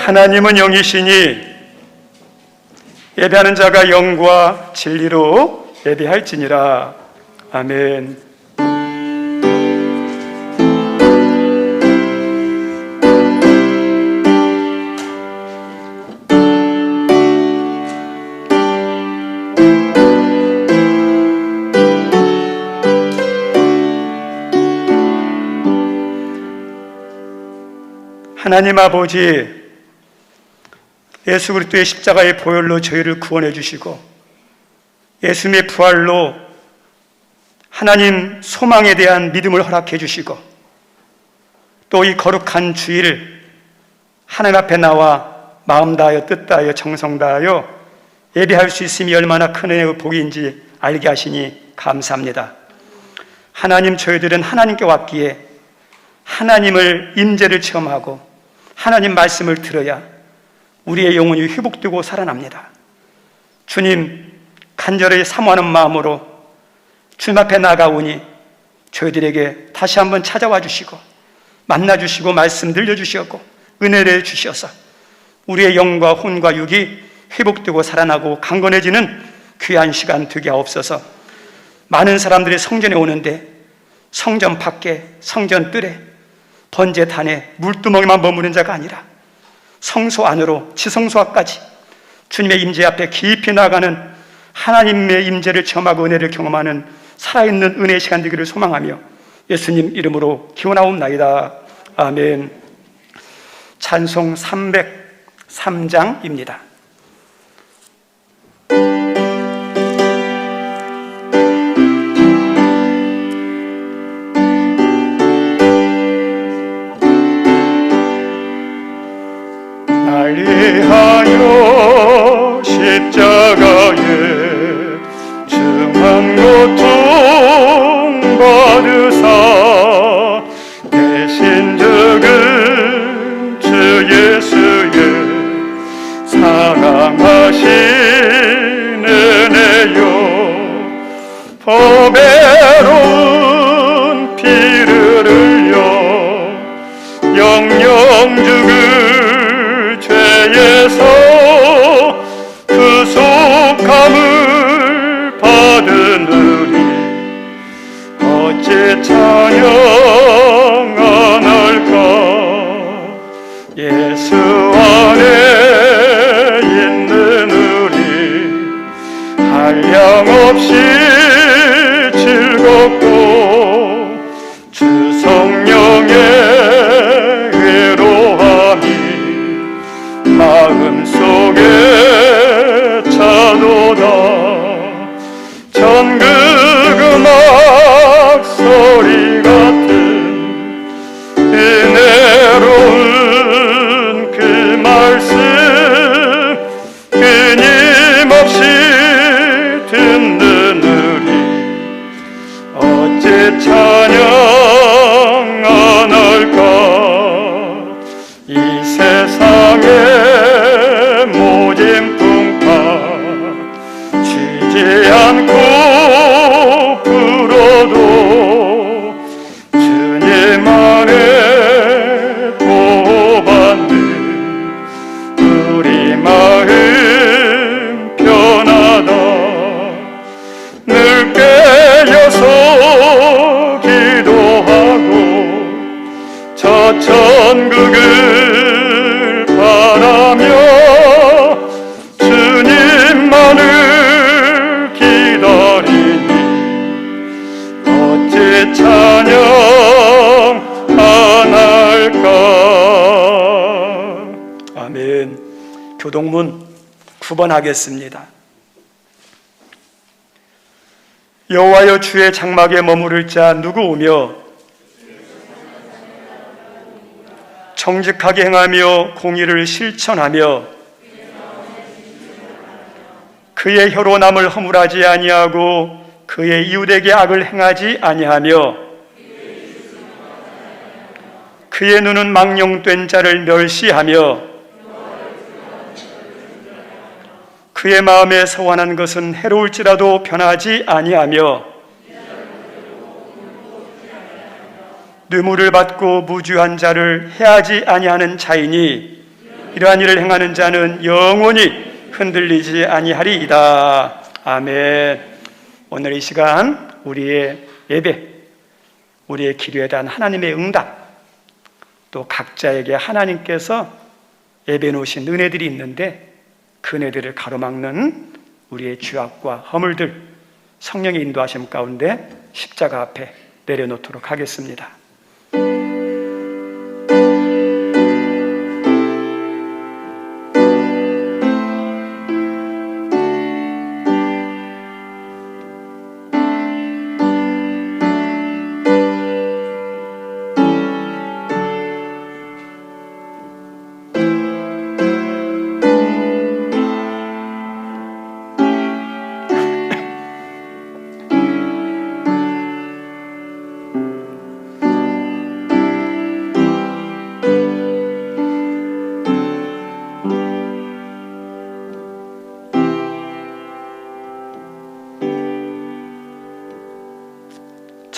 하나님은 영이시니 예배하는 자가 영과 진리로 예배할지니라. 아멘. 하나님 아버지, 예수 그리스도의 십자가의 보혈로 저희를 구원해 주시고 예수님의 부활로 하나님 소망에 대한 믿음을 허락해 주시고 또 이 거룩한 주일 하나님 앞에 나와 마음 다하여 뜻 다하여 정성 다하여 예배할 수 있음이 얼마나 큰 은혜의 복인지 알게 하시니 감사합니다. 하나님, 저희들은 하나님께 왔기에 하나님을 임재를 체험하고 하나님 말씀을 들어야 우리의 영혼이 회복되고 살아납니다. 주님, 간절히 사모하는 마음으로 주님 앞에 나가오니 저희들에게 다시 한번 찾아와 주시고 만나 주시고 말씀 들려주시었고 은혜를 주시어서 우리의 영과 혼과 육이 회복되고 살아나고 강건해지는 귀한 시간 되게 하옵소서. 많은 사람들이 성전에 오는데 성전 밖에, 성전 뜰에, 번제단에 물두멍에만 머무는 자가 아니라 성소 안으로 지성소 앞까지 주님의 임재 앞에 깊이 나가는 하나님의 임재를 체험하고 은혜를 경험하는 살아있는 은혜의 시간 되기를 소망하며 예수님 이름으로 기원하옵나이다. 아멘. 찬송 303장입니다. 위하여 십자가에 중한 고통 받으사 대신 적은 주 예수의 사랑하신 은혜요 보배로운 피를 흘려 영영 죽을 죄에서 그 속함을 받은 우리 어찌 찬양하날까. 예수 안에 있는 우리 한량없이 즐겁고 주 성령의 외로함이 마음속에 차도다. 전국 음악 소리 같은 은혜로운 그 말씀 끊임없이 듣는 우리 어찌 찬양 안 할까. 이 세상에 모진 풍파 쉬지 않고 불어도 주님 안에 보호받는 우리 마음 편하다. 늘 깨어서 기도하고 저 천국을 바라며 주님만을 기다리니 어찌 찬양 안 할까. 아멘. 교동문 9번 하겠습니다. 여호와여, 주의 장막에 머무를 자 누구 오며 정직하게 행하며 공의를 실천하며 그의 혀로 남을 허물하지 아니하고 그의 이웃에게 악을 행하지 아니하며 그의 눈은 망령된 자를 멸시하며 그의 마음에 서원한 것은 해로울지라도 변하지 아니하며 뇌물을 받고 무주한 자를 해하지 아니하는 자이니 이러한 일을 행하는 자는 영원히 흔들리지 아니하리이다. 아멘. 오늘 이 시간 우리의 예배, 우리의 기도에 대한 하나님의 응답, 또 각자에게 하나님께서 예배 놓으신 은혜들이 있는데 그 은혜들을 가로막는 우리의 죄악과 허물들, 성령의 인도하심 가운데 십자가 앞에 내려놓도록 하겠습니다.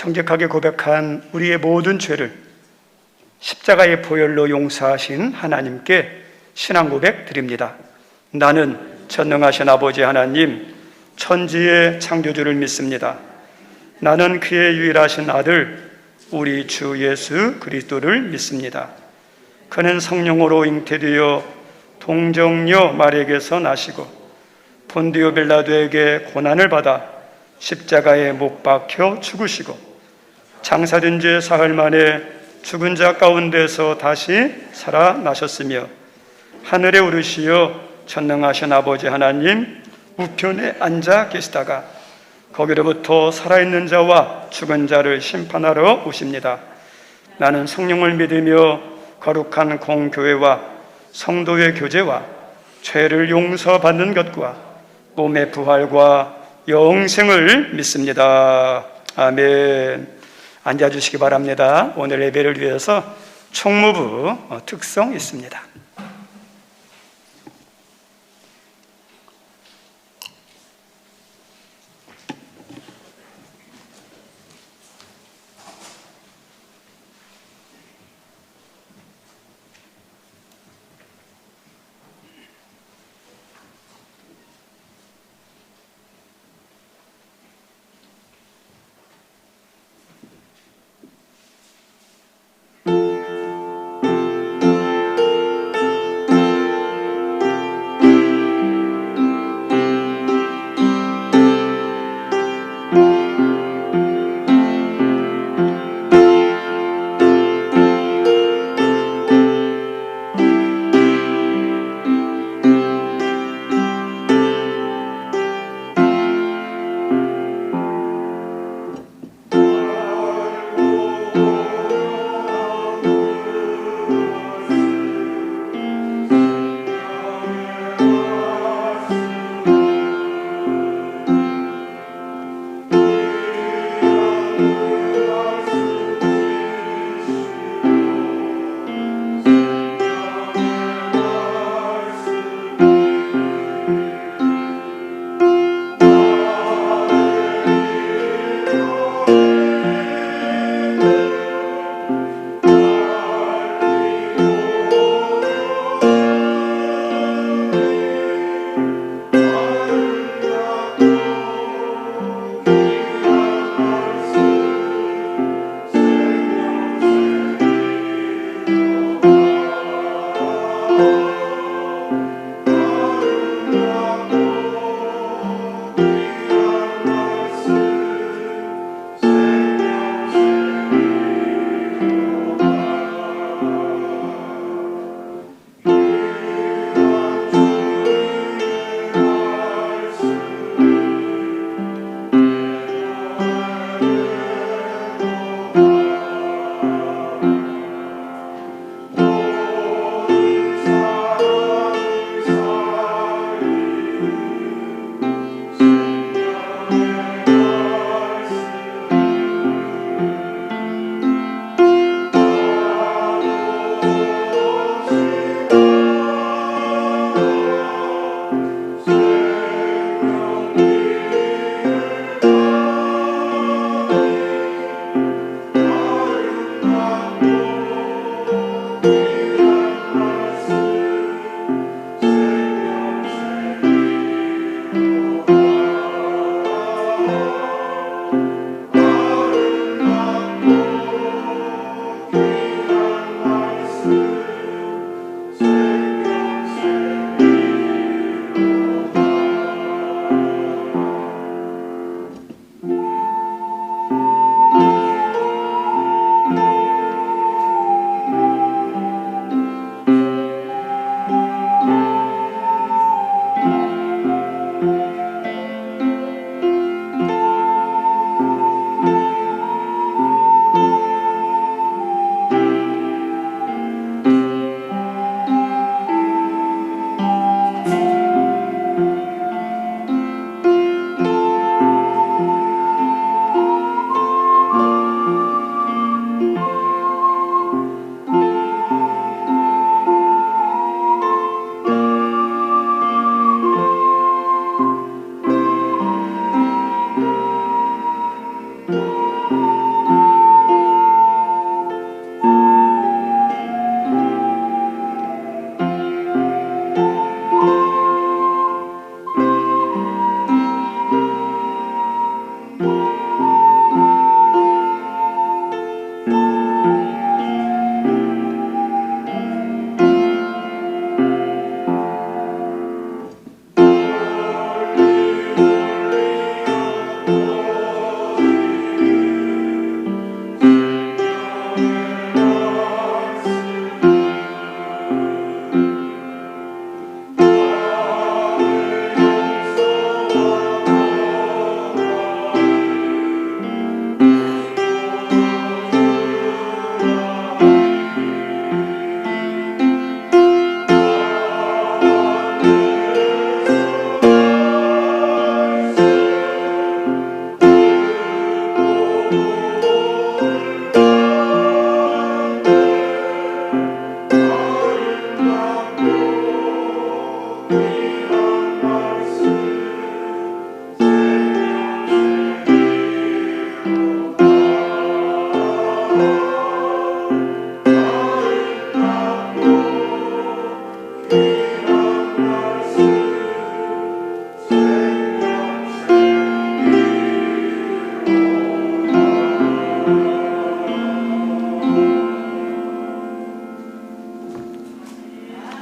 정직하게 고백한 우리의 모든 죄를 십자가의 보혈로 용서하신 하나님께 신앙 고백 드립니다. 나는 전능하신 아버지 하나님, 천지의 창조주를 믿습니다. 나는 그의 유일하신 아들 우리 주 예수 그리스도를 믿습니다. 그는 성령으로 잉태되어 동정녀 마리아에게서 나시고 본디오 빌라도에게 고난을 받아 십자가에 못 박혀 죽으시고 장사된 지 사흘 만에 죽은 자 가운데서 다시 살아나셨으며 하늘에 오르시어 전능하신 아버지 하나님 우편에 앉아 계시다가 거기로부터 살아있는 자와 죽은 자를 심판하러 오십니다. 나는 성령을 믿으며 거룩한 공교회와 성도의 교제와 죄를 용서받는 것과 몸의 부활과 영생을 믿습니다. 아멘. 앉아주시기 바랍니다. 오늘 예배를 위해서 총무부 특송 있습니다.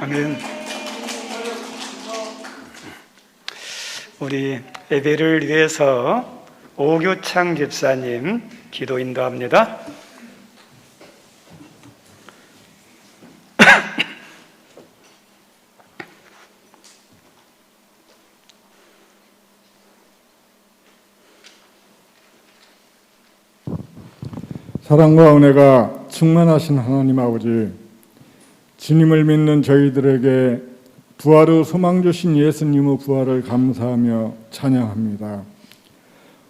아멘. 우리 예배를 위해서 오교창 집사님 기도 인도합니다. 사랑과 은혜가 충만하신 하나님 아버지, 주님을 믿는 저희들에게 부활의 소망 주신 예수님의 부활을 감사하며 찬양합니다.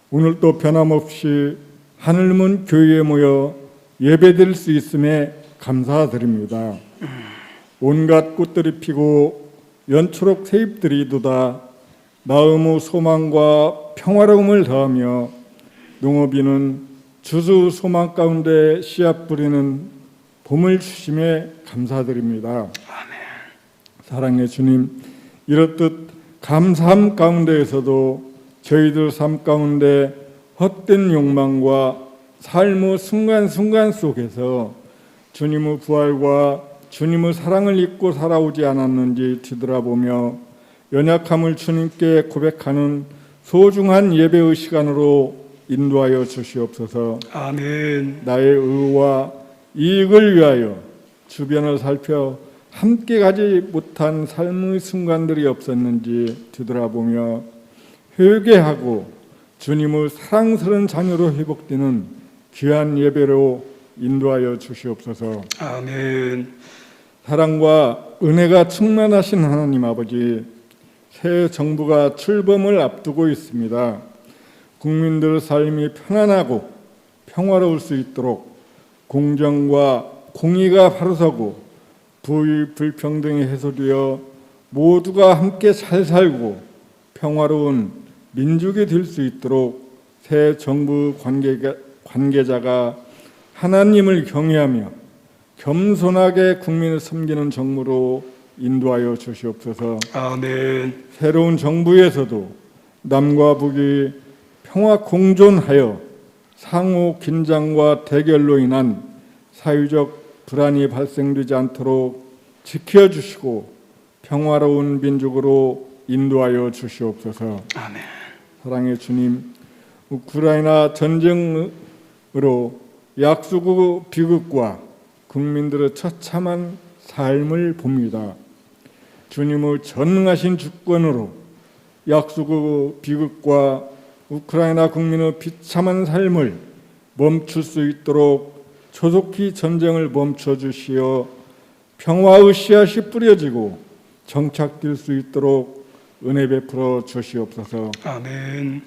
오늘도 변함없이 하늘문 교회에 모여 예배드릴 수 있음에 감사드립니다. 온갖 꽃들이 피고 연초록 새잎들이 돋아 마음의 소망과 평화로움을 더하며 농업인은 주수 소망 가운데 씨앗 뿌리는 봄을 주심에 감사드립니다. 아멘. 사랑의 주님, 이렇듯 감사함 가운데에서도 저희들 삶 가운데 헛된 욕망과 삶의 순간순간 속에서 주님의 부활과 주님의 사랑을 잊고 살아오지 않았는지 뒤돌아보며 연약함을 주님께 고백하는 소중한 예배의 시간으로 인도하여 주시옵소서. 아멘. 나의 의와 이익을 위하여 주변을 살펴 함께 가지 못한 삶의 순간들이 없었는지 뒤돌아보며 회개하고 주님의 사랑스러운 자녀로 회복되는 귀한 예배로 인도하여 주시옵소서. 아멘. 사랑과 은혜가 충만하신 하나님 아버지, 새 정부가 출범을 앞두고 있습니다. 국민들 삶이 편안하고 평화로울 수 있도록 공정과 공의가 바로서고 부의 불평등이 해소되어 모두가 함께 잘 살고 평화로운 민족이 될 수 있도록 새 정부 관계자가 하나님을 경외하며 겸손하게 국민을 섬기는 정무로 인도하여 주시옵소서. 아멘. 새로운 정부에서도 남과 북이 평화 공존하여 상호 긴장과 대결로 인한 사회적 불안이 발생되지 않도록 지켜주시고 평화로운 민족으로 인도하여 주시옵소서. 아멘. 사랑의 주님, 우크라이나 전쟁으로 약소국 비극과 국민들의 처참한 삶을 봅니다. 주님의 전능하신 주권으로 약소국 비극과 우크라이나 국민의 비참한 삶을 멈출 수 있도록 조속히 전쟁을 멈춰 주시어 평화의 씨앗이 뿌려지고 정착될 수 있도록 은혜 베풀어 주시옵소서. 아멘.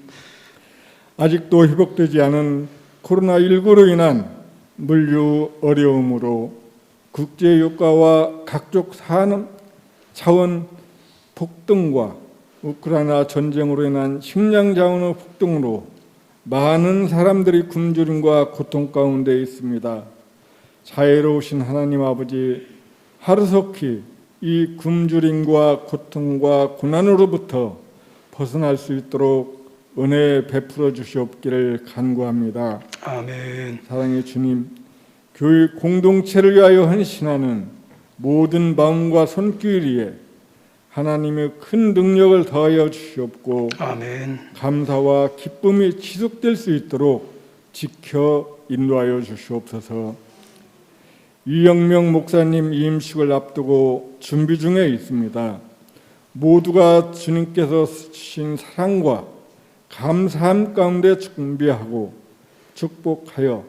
아직도 회복되지 않은 코로나19로 인한 물류 어려움으로 국제 유가와 각종 산업 자원 폭등과 우크라이나 전쟁으로 인한 식량 자원의 폭등으로 많은 사람들이 굶주림과 고통 가운데 있습니다. 자애로우신 하나님 아버지, 하루속히 이 굶주림과 고통과 고난으로부터 벗어날 수 있도록 은혜 베풀어 주시옵기를 간구합니다. 아멘. 사랑의 주님, 교회 공동체를 위하여 헌신하는 모든 마음과 손길 위에 하나님의 큰 능력을 더하여 주시옵고 아멘. 감사와 기쁨이 지속될 수 있도록 지켜 인도하여 주시옵소서. 이영명 목사님 임식을 앞두고 준비 중에 있습니다. 모두가 주님께서 주신 사랑과 감사함 가운데 준비하고 축복하여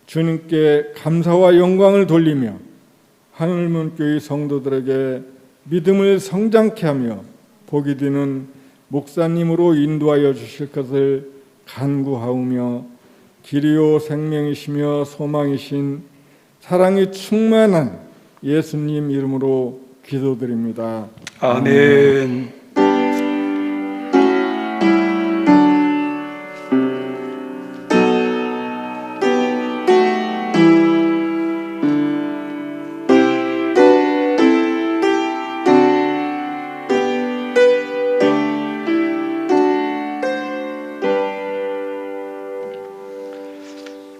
주님께 감사와 영광을 돌리며 하늘문교회 성도들에게 믿음을 성장케 하며 복이 되는 목사님으로 인도하여 주실 것을 간구하오며 길이요 생명이시며 소망이신 사랑이 충만한 예수님 이름으로 기도드립니다. 아멘.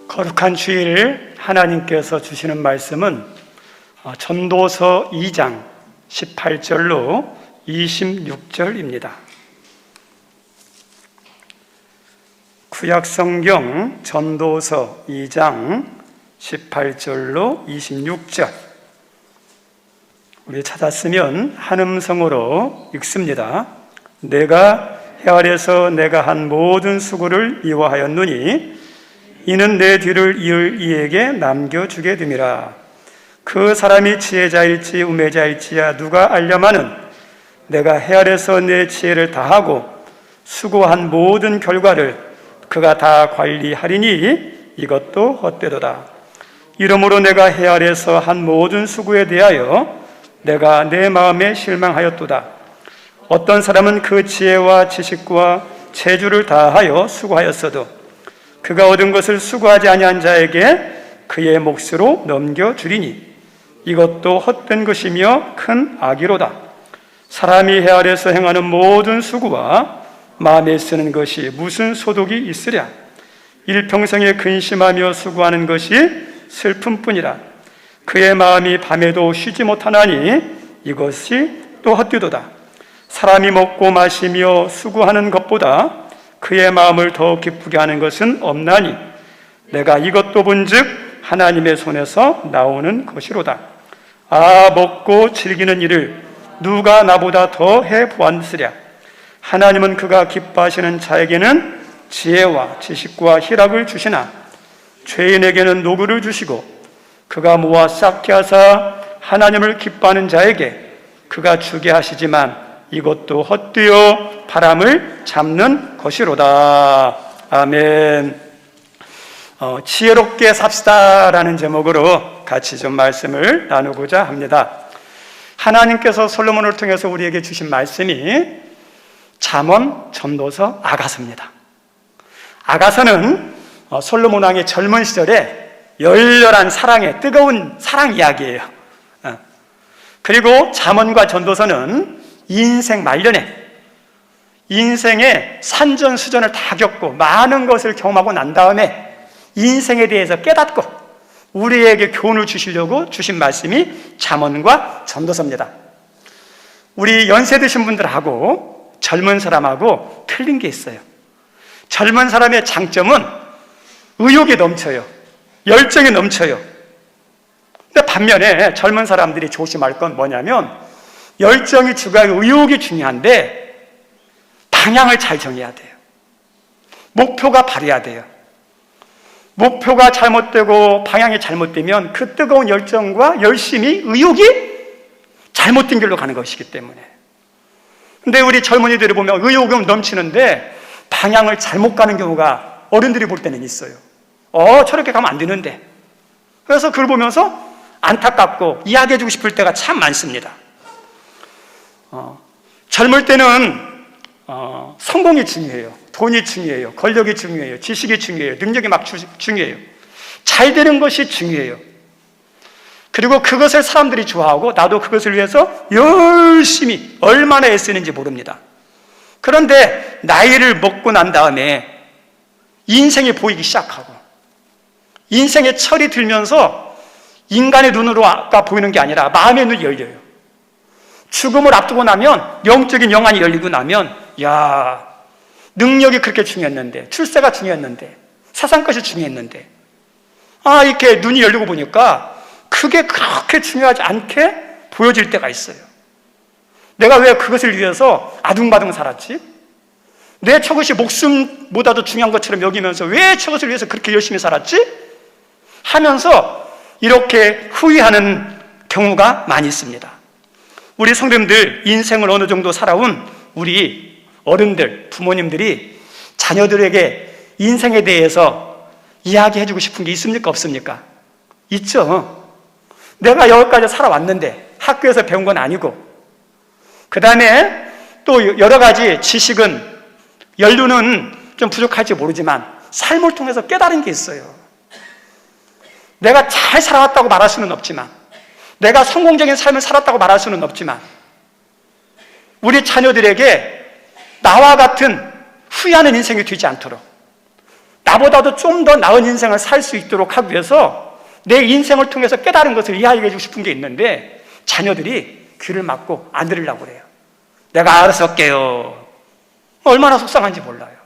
거룩한 주일 하나님께서 주시는 말씀은 전도서 2장 18절로 26절입니다. 구약성경 전도서 2장 18절로 26절. 우리 찾았으면 한음성으로 읽습니다. 내가 해 아래서 내가 한 모든 수고를 이워하였노니 이는 내 뒤를 이을 이에게 남겨주게 됨이라. 그 사람이 지혜자일지 우매자일지야 누가 알려마는 내가 해 아래서 내 지혜를 다하고 수고한 모든 결과를 그가 다 관리하리니 이것도 헛되도다. 이러므로 내가 해 아래서 한 모든 수고에 대하여 내가 내 마음에 실망하였도다. 어떤 사람은 그 지혜와 지식과 재주를 다하여 수고하였어도 그가 얻은 것을 수고하지 아니한 자에게 그의 몫으로 넘겨주리니 이것도 헛된 것이며 큰 악이로다. 사람이 해 아래서 행하는 모든 수고와 마음에 쓰는 것이 무슨 소득이 있으랴. 일평생에 근심하며 수고하는 것이 슬픔뿐이라. 그의 마음이 밤에도 쉬지 못하나니 이것이 또 헛되도다. 사람이 먹고 마시며 수고하는 것보다 그의 마음을 더 기쁘게 하는 것은 없나니 내가 이것도 본즉 하나님의 손에서 나오는 것이로다. 아, 먹고 즐기는 일을 누가 나보다 더 해보았으랴. 하나님은 그가 기뻐하시는 자에게는 지혜와 지식과 희락을 주시나 죄인에게는 노고를 주시고 그가 모아 쌓게 하사 하나님을 기뻐하는 자에게 그가 주게 하시지만 이것도 헛되어 바람을 잡는 것이로다. 아멘. 지혜롭게 삽시다라는 제목으로 같이 좀 말씀을 나누고자 합니다. 하나님께서 솔로몬을 통해서 우리에게 주신 말씀이 잠언, 전도서, 아가서입니다. 아가서는 솔로몬 왕의 젊은 시절에 열렬한 사랑의 뜨거운 사랑 이야기예요. 그리고 잠언과 전도서는 인생 말년에 인생의 산전수전을 다 겪고 많은 것을 경험하고 난 다음에 인생에 대해서 깨닫고 우리에게 교훈을 주시려고 주신 말씀이 잠언과 전도서입니다. 우리 연세 드신 분들하고 젊은 사람하고 틀린 게 있어요. 젊은 사람의 장점은 의욕이 넘쳐요. 열정이 넘쳐요. 근데 반면에 젊은 사람들이 조심할 건 뭐냐면 열정이 중요하고 의욕이 중요한데 방향을 잘 정해야 돼요. 목표가 바래야 돼요. 목표가 잘못되고 방향이 잘못되면 그 뜨거운 열정과 열심이 의욕이 잘못된 길로 가는 것이기 때문에. 근데 우리 젊은이들이 보면 의욕은 넘치는데 방향을 잘못 가는 경우가 어른들이 볼 때는 있어요. 저렇게 가면 안 되는데. 그래서 그걸 보면서 안타깝고 이야기해주고 싶을 때가 참 많습니다. 젊을 때는 성공이 중요해요. 돈이 중요해요. 권력이 중요해요. 지식이 중요해요. 능력이 막 중요해요. 잘 되는 것이 중요해요. 그리고 그것을 사람들이 좋아하고 나도 그것을 위해서 열심히 얼마나 애쓰는지 모릅니다. 그런데 나이를 먹고 난 다음에 인생이 보이기 시작하고 인생의 철이 들면서 인간의 눈으로가 보이는 게 아니라 마음의 눈이 열려요. 죽음을 앞두고 나면 영적인 영안이 열리고 나면 능력이 그렇게 중요했는데 출세가 중요했는데 세상 것이 중요했는데 이렇게 눈이 열리고 보니까 그게 그렇게 중요하지 않게 보여질 때가 있어요. 내가 왜 그것을 위해서 아둥바둥 살았지? 내 저것이 목숨보다도 중요한 것처럼 여기면서 왜 저것을 위해서 그렇게 열심히 살았지? 하면서 이렇게 후회하는 경우가 많이 있습니다. 우리 성도님들 인생을 어느 정도 살아온 우리 어른들, 부모님들이 자녀들에게 인생에 대해서 이야기해주고 싶은 게 있습니까? 없습니까? 있죠. 내가 여기까지 살아왔는데 학교에서 배운 건 아니고 그 다음에 또 여러 가지 지식은 연륜은 좀 부족할지 모르지만 삶을 통해서 깨달은 게 있어요. 내가 잘 살아왔다고 말할 수는 없지만 내가 성공적인 삶을 살았다고 말할 수는 없지만 우리 자녀들에게 나와 같은 후회하는 인생이 되지 않도록 나보다도 좀 더 나은 인생을 살 수 있도록 하기 위해서 내 인생을 통해서 깨달은 것을 이야기해 주고 싶은 게 있는데 자녀들이 귀를 막고 안 들으려고 그래요. 내가 알아서 할게요. 얼마나 속상한지 몰라요.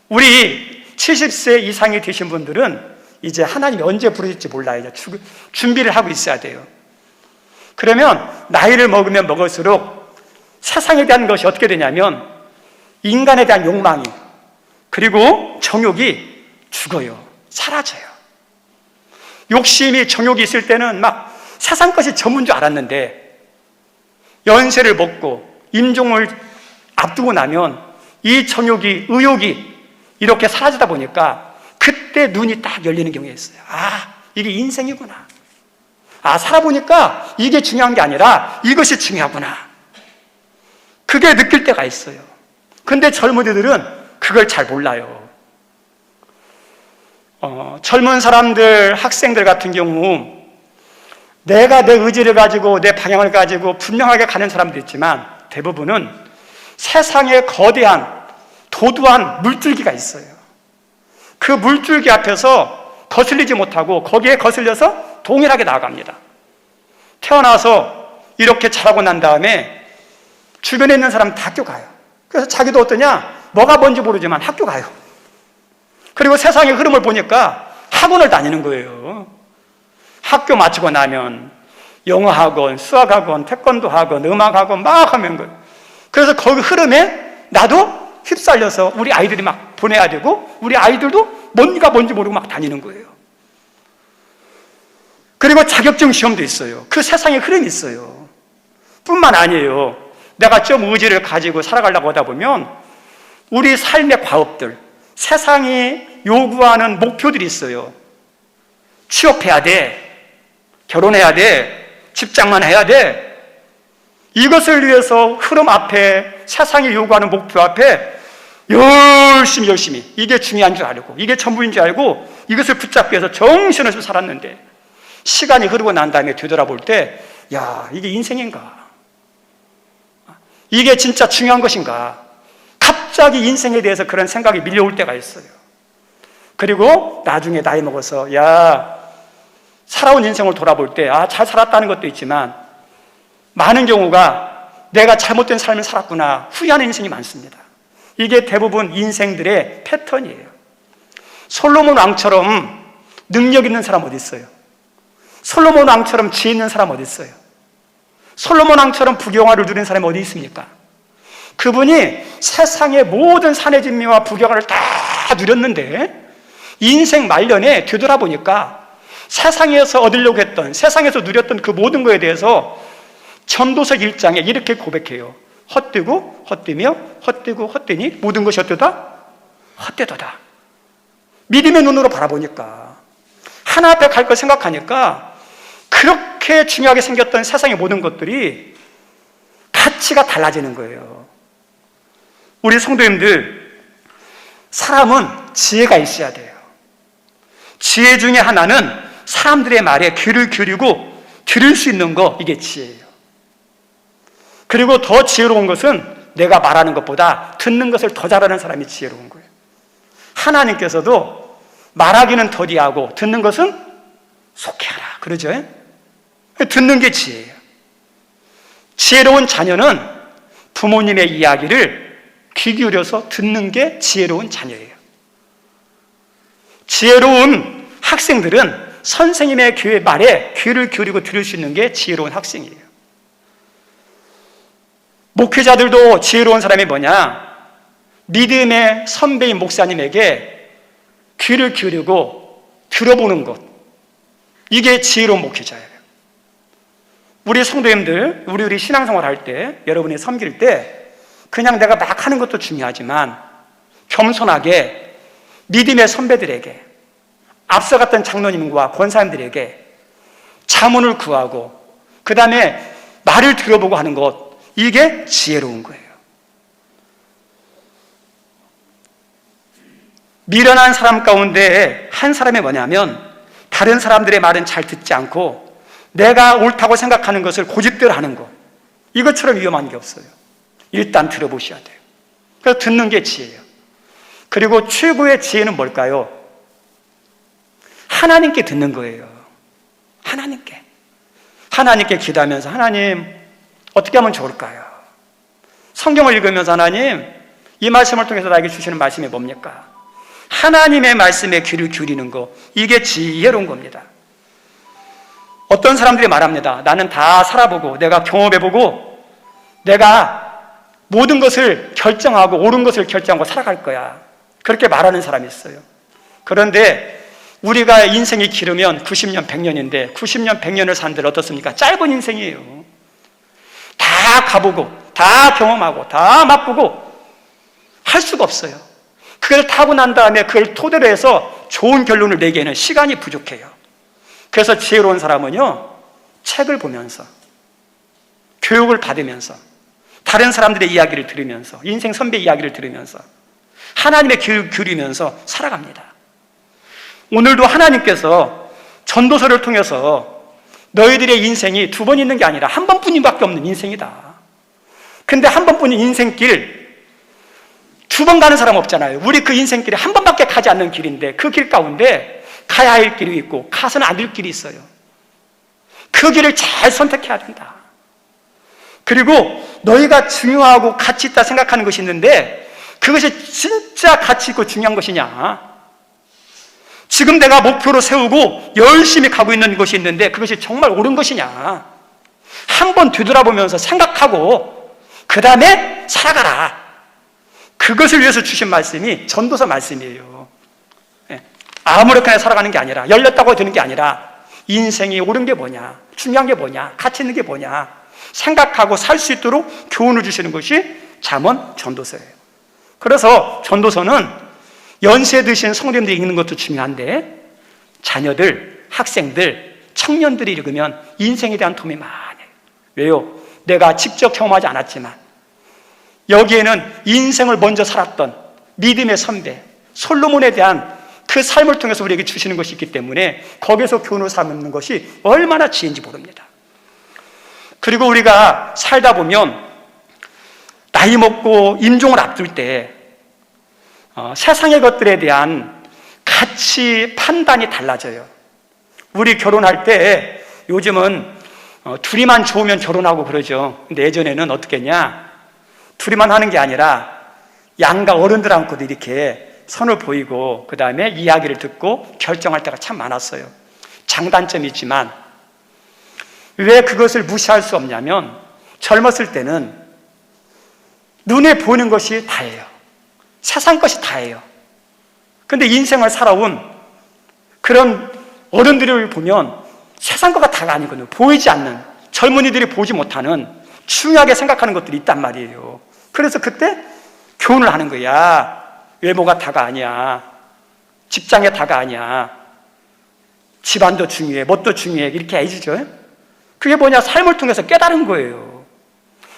우리 70세 이상이 되신 분들은 이제 하나님이 언제 부르실지 몰라요. 이제 준비를 하고 있어야 돼요. 그러면 나이를 먹으면 먹을수록 세상에 대한 것이 어떻게 되냐면 인간에 대한 욕망이 그리고 정욕이 죽어요. 사라져요. 욕심이 정욕이 있을 때는 막 세상 것이 전부인 줄 알았는데 연세를 먹고 임종을 앞두고 나면 이 정욕이 의욕이 이렇게 사라지다 보니까 그때 눈이 딱 열리는 경우가 있어요. 아, 이게 인생이구나. 아, 살아보니까 이게 중요한 게 아니라 이것이 중요하구나. 그게 느낄 때가 있어요. 근데 젊은이들은 그걸 잘 몰라요. 젊은 사람들, 학생들 같은 경우 내가 내 의지를 가지고 내 방향을 가지고 분명하게 가는 사람도 있지만 대부분은 세상에 거대한 도두한 물줄기가 있어요. 그 물줄기 앞에서 거슬리지 못하고 거기에 거슬려서 동일하게 나아갑니다. 태어나서 이렇게 자라고 난 다음에 주변에 있는 사람 다 학교 가요. 그래서 자기도 어떠냐? 뭐가 뭔지 모르지만 학교 가요. 그리고 세상의 흐름을 보니까 학원을 다니는 거예요. 학교 마치고 나면 영어학원, 수학학원, 태권도학원, 음악학원 막 하면 거예요. 그래서 거기 흐름에 나도 휩쓸려서 우리 아이들이 막 보내야 되고 우리 아이들도 뭔가 뭔지 모르고 막 다니는 거예요. 그리고 자격증 시험도 있어요. 그 세상에 흐름이 있어요. 뿐만 아니에요. 내가 좀 의지를 가지고 살아가려고 하다 보면 우리 삶의 과업들, 세상이 요구하는 목표들이 있어요. 취업해야 돼. 결혼해야 돼. 직장만 해야 돼. 이것을 위해서 흐름 앞에 세상이 요구하는 목표 앞에 열심히 이게 중요한 줄 알고 이게 전부인 줄 알고 이것을 붙잡기 위해서 정신없이 살았는데 시간이 흐르고 난 다음에 되돌아볼 때 야, 이게 인생인가? 이게 진짜 중요한 것인가? 갑자기 인생에 대해서 그런 생각이 밀려올 때가 있어요. 그리고 나중에 나이 먹어서 야, 살아온 인생을 돌아볼 때 아, 잘 살았다는 것도 있지만 많은 경우가 내가 잘못된 삶을 살았구나 후회하는 인생이 많습니다. 이게 대부분 인생들의 패턴이에요. 솔로몬 왕처럼 능력 있는 사람 어디 있어요? 솔로몬 왕처럼 지혜 있는 사람 어디 있어요? 솔로몬 왕처럼 부경화를 누린 사람이 어디 있습니까? 그분이 세상의 모든 산의 진미와 부경화를 다 누렸는데 인생 말년에 되돌아보니까 세상에서 얻으려고 했던 세상에서 누렸던 그 모든 것에 대해서 전도서 1장에 이렇게 고백해요. 헛되고 헛되며 헛되고 헛되니 모든 것이 어떠다? 헛되도다. 믿음의 눈으로 바라보니까 하나 앞에 갈 걸 생각하니까 그렇게 중요하게 생겼던 세상의 모든 것들이 가치가 달라지는 거예요. 우리 성도님들, 사람은 지혜가 있어야 돼요. 지혜 중에 하나는 사람들의 말에 귀를 기울이고 들을 수 있는 거, 이게 지혜예요. 그리고 더 지혜로운 것은 내가 말하는 것보다 듣는 것을 더 잘하는 사람이 지혜로운 거예요. 하나님께서도 말하기는 더디하고 듣는 것은 속히하라 그러죠. 듣는 게 지혜예요. 지혜로운 자녀는 부모님의 이야기를 귀 기울여서 듣는 게 지혜로운 자녀예요. 지혜로운 학생들은 선생님의 말에 귀를 기울이고 들을 수 있는 게 지혜로운 학생이에요. 목회자들도 지혜로운 사람이 뭐냐? 믿음의 선배인 목사님에게 귀를 기울이고 들어보는 것, 이게 지혜로운 목회자예요. 우리 성도님들, 우리 신앙생활 할 때, 여러분이 섬길 때 그냥 내가 막 하는 것도 중요하지만 겸손하게 믿음의 선배들에게, 앞서갔던 장로님과 권사님들에게 자문을 구하고 그 다음에 말을 들어보고 하는 것, 이게 지혜로운 거예요. 미련한 사람 가운데 한 사람이 뭐냐면 다른 사람들의 말은 잘 듣지 않고 내가 옳다고 생각하는 것을 고집대로 하는 것, 이것처럼 위험한 게 없어요. 일단 들어보셔야 돼요. 그래서 듣는 게 지혜예요. 그리고 최고의 지혜는 뭘까요? 하나님께 듣는 거예요. 하나님께 기도하면서 하나님 어떻게 하면 좋을까요? 성경을 읽으면서 하나님 이 말씀을 통해서 나에게 주시는 말씀이 뭡니까? 하나님의 말씀에 귀를 기울이는 거, 이게 지혜로운 겁니다. 어떤 사람들이 말합니다. 나는 다 살아보고 내가 경험해보고 내가 모든 것을 결정하고 옳은 것을 결정하고 살아갈 거야. 그렇게 말하는 사람이 있어요. 그런데 우리가 인생이 길으면 90년, 100년인데 90년, 100년을 산들 어떻습니까? 짧은 인생이에요. 다 가보고 다 경험하고 다 맛보고 할 수가 없어요. 그걸 타고 난 다음에 그걸 토대로 해서 좋은 결론을 내기에는 시간이 부족해요. 그래서 지혜로운 사람은요, 책을 보면서 교육을 받으면서 다른 사람들의 이야기를 들으면서 인생 선배 이야기를 들으면서 하나님의 귀를 기울이면서 살아갑니다. 오늘도 하나님께서 전도서를 통해서 너희들의 인생이 두 번 있는 게 아니라 한 번뿐이밖에 없는 인생이다. 근데 한 번뿐인 인생길 두 번 가는 사람 없잖아요. 우리 그 인생길이 한 번밖에 가지 않는 길인데 그 길 가운데 가야 할 길이 있고 가서는 안 될 길이 있어요. 그 길을 잘 선택해야 된다. 그리고 너희가 중요하고 가치 있다 생각하는 것이 있는데 그것이 진짜 가치 있고 중요한 것이냐? 지금 내가 목표로 세우고 열심히 가고 있는 것이 있는데 그것이 정말 옳은 것이냐? 한번 되돌아보면서 생각하고 그 다음에 살아가라. 그것을 위해서 주신 말씀이 전도서 말씀이에요. 아무렇게나 살아가는 게 아니라 열렸다고 되는 게 아니라 인생이 옳은 게 뭐냐? 중요한 게 뭐냐? 가치 있는 게 뭐냐? 생각하고 살 수 있도록 교훈을 주시는 것이 잠언 전도서예요. 그래서 전도서는 연세 드신 성도님들이 읽는 것도 중요한데 자녀들, 학생들, 청년들이 읽으면 인생에 대한 도움이 많아요. 왜요? 내가 직접 경험하지 않았지만 여기에는 인생을 먼저 살았던 믿음의 선배 솔로몬에 대한 그 삶을 통해서 우리에게 주시는 것이 있기 때문에 거기서 교훈을 삼는 것이 얼마나 지혜인지 모릅니다. 그리고 우리가 살다 보면 나이 먹고 임종을 앞둘 때 세상의 것들에 대한 가치 판단이 달라져요. 우리 결혼할 때 요즘은 둘이만 좋으면 결혼하고 그러죠. 근데 예전에는 어떻게 했냐? 둘이만 하는 게 아니라 양가 어른들 안고도 이렇게 선을 보이고 그 다음에 이야기를 듣고 결정할 때가 참 많았어요. 장단점이 있지만 왜 그것을 무시할 수 없냐면 젊었을 때는 눈에 보이는 것이 다예요. 세상 것이 다예요. 근데 인생을 살아온 그런 어른들을 보면 세상 것가 다가 아니거든요. 보이지 않는, 젊은이들이 보지 못하는 중요하게 생각하는 것들이 있단 말이에요. 그래서 그때 교훈을 하는 거야. 외모가 다가 아니야. 직장의 다가 아니야. 집안도 중요해. 뭣도 중요해. 이렇게 해주죠. 그게 뭐냐? 삶을 통해서 깨달은 거예요.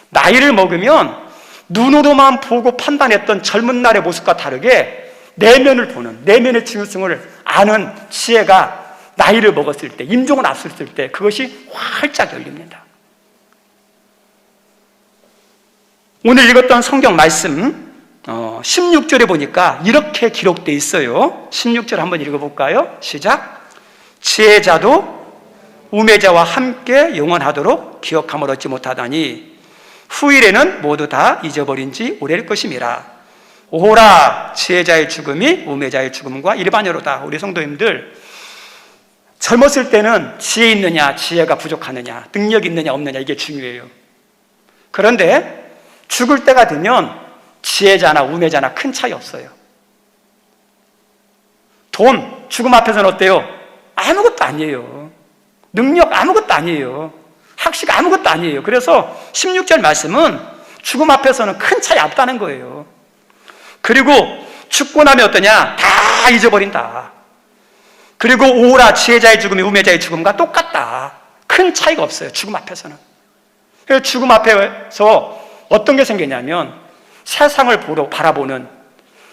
나이를 먹으면 눈으로만 보고 판단했던 젊은 날의 모습과 다르게 내면을 보는, 내면의 중요성을 아는 지혜가 나이를 먹었을 때, 임종을 앞섰을 때 그것이 활짝 열립니다. 오늘 읽었던 성경 말씀 16절에 보니까 이렇게 기록되어 있어요. 16절 한번 읽어볼까요? 시작. 지혜자도 우매자와 함께 영원하도록 기억함을 얻지 못하다니 후일에는 모두 다 잊어버린 지 오래일 것임이라. 오호라 지혜자의 죽음이 우매자의 죽음과 일반여로다. 우리 성도님들 젊었을 때는 지혜 있느냐 지혜가 부족하느냐 능력 있느냐 없느냐 이게 중요해요. 그런데 죽을 때가 되면 지혜자나 우매자나 큰 차이 없어요. 돈 죽음 앞에서는 어때요? 아무것도 아니에요. 능력 아무것도 아니에요. 학식 아무것도 아니에요. 그래서 16절 말씀은 죽음 앞에서는 큰 차이 없다는 거예요. 그리고 죽고 나면 어떠냐? 다 잊어버린다. 그리고 오라 지혜자의 죽음이 우매자의 죽음과 똑같다. 큰 차이가 없어요. 죽음 앞에서는. 그래서 죽음 앞에서 어떤 게 생기냐면 세상을 바라보는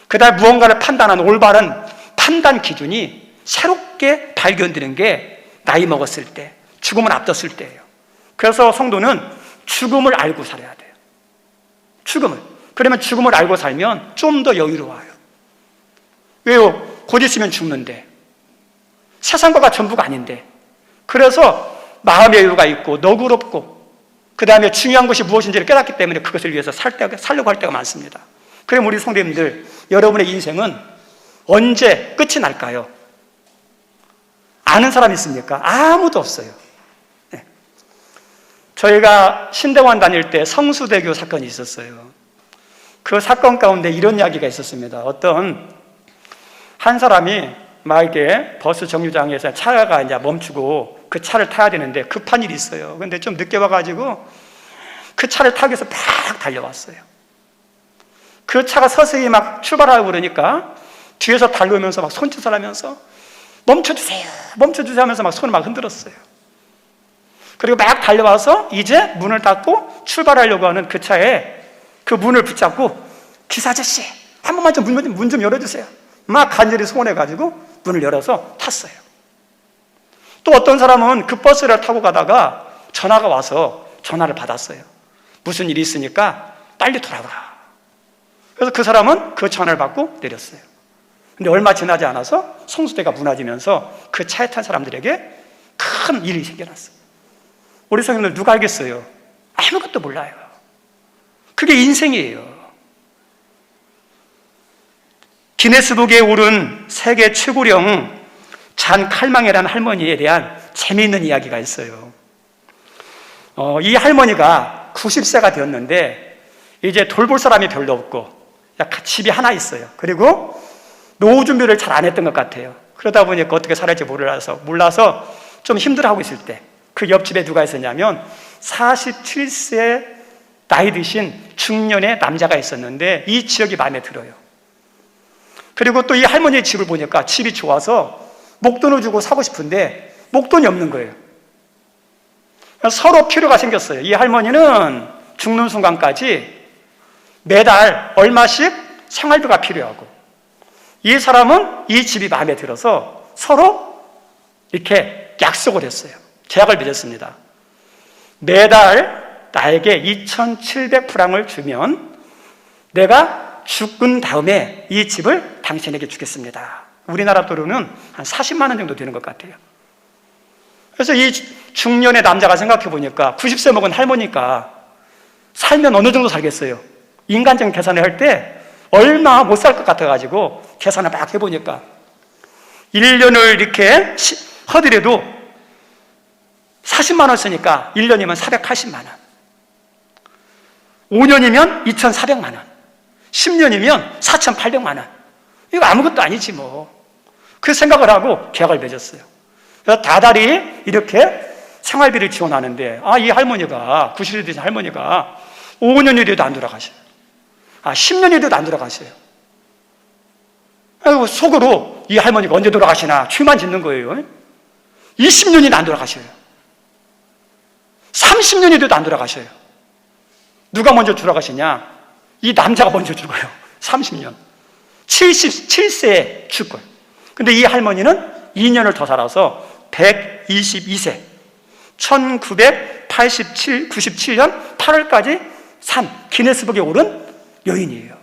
그 다음에 무언가를 판단하는 올바른 판단 기준이 새롭게 발견되는 게 나이 먹었을 때, 죽음을 앞뒀을 때예요. 그래서 성도는 죽음을 알고 살아야 돼요. 죽음을. 그러면 죽음을 알고 살면 좀 더 여유로워요. 왜요? 곧 있으면 죽는데. 세상과가 전부가 아닌데. 그래서 마음의 여유가 있고 너그럽고 그 다음에 중요한 것이 무엇인지를 깨닫기 때문에 그것을 위해서 살려고 할 때가 많습니다. 그럼 우리 성도님들, 여러분의 인생은 언제 끝이 날까요? 아는 사람 있습니까? 아무도 없어요. 네. 저희가 신대원 다닐 때 성수대교 사건이 있었어요. 그 사건 가운데 이런 이야기가 있었습니다. 어떤 한 사람이 막 이렇게 버스 정류장에서 차가 이제 멈추고 그 차를 타야 되는데 급한 일이 있어요. 근데 좀 늦게 와가지고 그 차를 타기 위해서 팍 달려왔어요. 그 차가 서서히 막 출발하고 그러니까 뒤에서 달려오면서 막 손짓을 하면서 멈춰주세요, 멈춰주세요 하면서 막 손을 막 흔들었어요. 그리고 막 달려와서 이제 문을 닫고 출발하려고 하는 그 차에 그 문을 붙잡고 기사 아저씨 한 번만 좀 문 좀 열어주세요. 막 간절히 소원해가지고 문을 열어서 탔어요. 또 어떤 사람은 그 버스를 타고 가다가 전화가 와서 전화를 받았어요. 무슨 일이 있으니까 빨리 돌아오라. 그래서 그 사람은 그 전화를 받고 내렸어요. 근데 얼마 지나지 않아서 성수대가 무너지면서 그 차에 탄 사람들에게 큰 일이 생겨났어요. 우리 성도들 누가 알겠어요? 아무것도 몰라요. 그게 인생이에요. 기네스북에 오른 세계 최고령 잔 칼망이라는 할머니에 대한 재미있는 이야기가 있어요. 이 할머니가 90세가 되었는데 이제 돌볼 사람이 별로 없고 집이 하나 있어요. 그리고 노후 준비를 잘 안 했던 것 같아요. 그러다 보니까 어떻게 살아야지 몰라서 좀 힘들어하고 있을 때 그 옆집에 누가 있었냐면 47세 나이 드신 중년의 남자가 있었는데 이 지역이 마음에 들어요. 그리고 또 이 할머니의 집을 보니까 집이 좋아서 목돈을 주고 사고 싶은데 목돈이 없는 거예요. 서로 필요가 생겼어요. 이 할머니는 죽는 순간까지 매달 얼마씩 생활비가 필요하고 이 사람은 이 집이 마음에 들어서 서로 이렇게 약속을 했어요. 계약을 맺었습니다. 매달 나에게 2,700프랑을 주면 내가 죽은 다음에 이 집을 당신에게 주겠습니다. 우리나라 돈으로는 한 40만 원 정도 되는 것 같아요. 그래서 이 중년의 남자가 생각해 보니까 90세 먹은 할머니가 살면 어느 정도 살겠어요? 인간적인 계산을 할 때 얼마 못 살 것 같아가지고 계산을 막 해보니까 1년을 이렇게 허드려도 40만 원 쓰니까 1년이면 480만 원, 5년이면 2,400만 원, 10년이면 4,800만 원. 이거 아무것도 아니지 뭐. 그 생각을 하고 계약을 맺었어요. 그래서 다달이 이렇게 생활비를 지원하는데 이 할머니가 90세 되신 할머니가 5년이 돼도 안 돌아가셔요. 10년이 돼도 안 돌아가셔요. 그리고 속으로 이 할머니가 언제 돌아가시나 추만 짓는 거예요. 20년이 안 돌아가셔요. 30년이 돼도 안 돌아가셔요. 누가 먼저 돌아가시냐? 이 남자가 먼저 죽어요. 30년. 77세에 죽어요. 근데 이 할머니는 2년을 더 살아서 122세. 97년 8월까지 산 기네스북에 오른 여인이에요.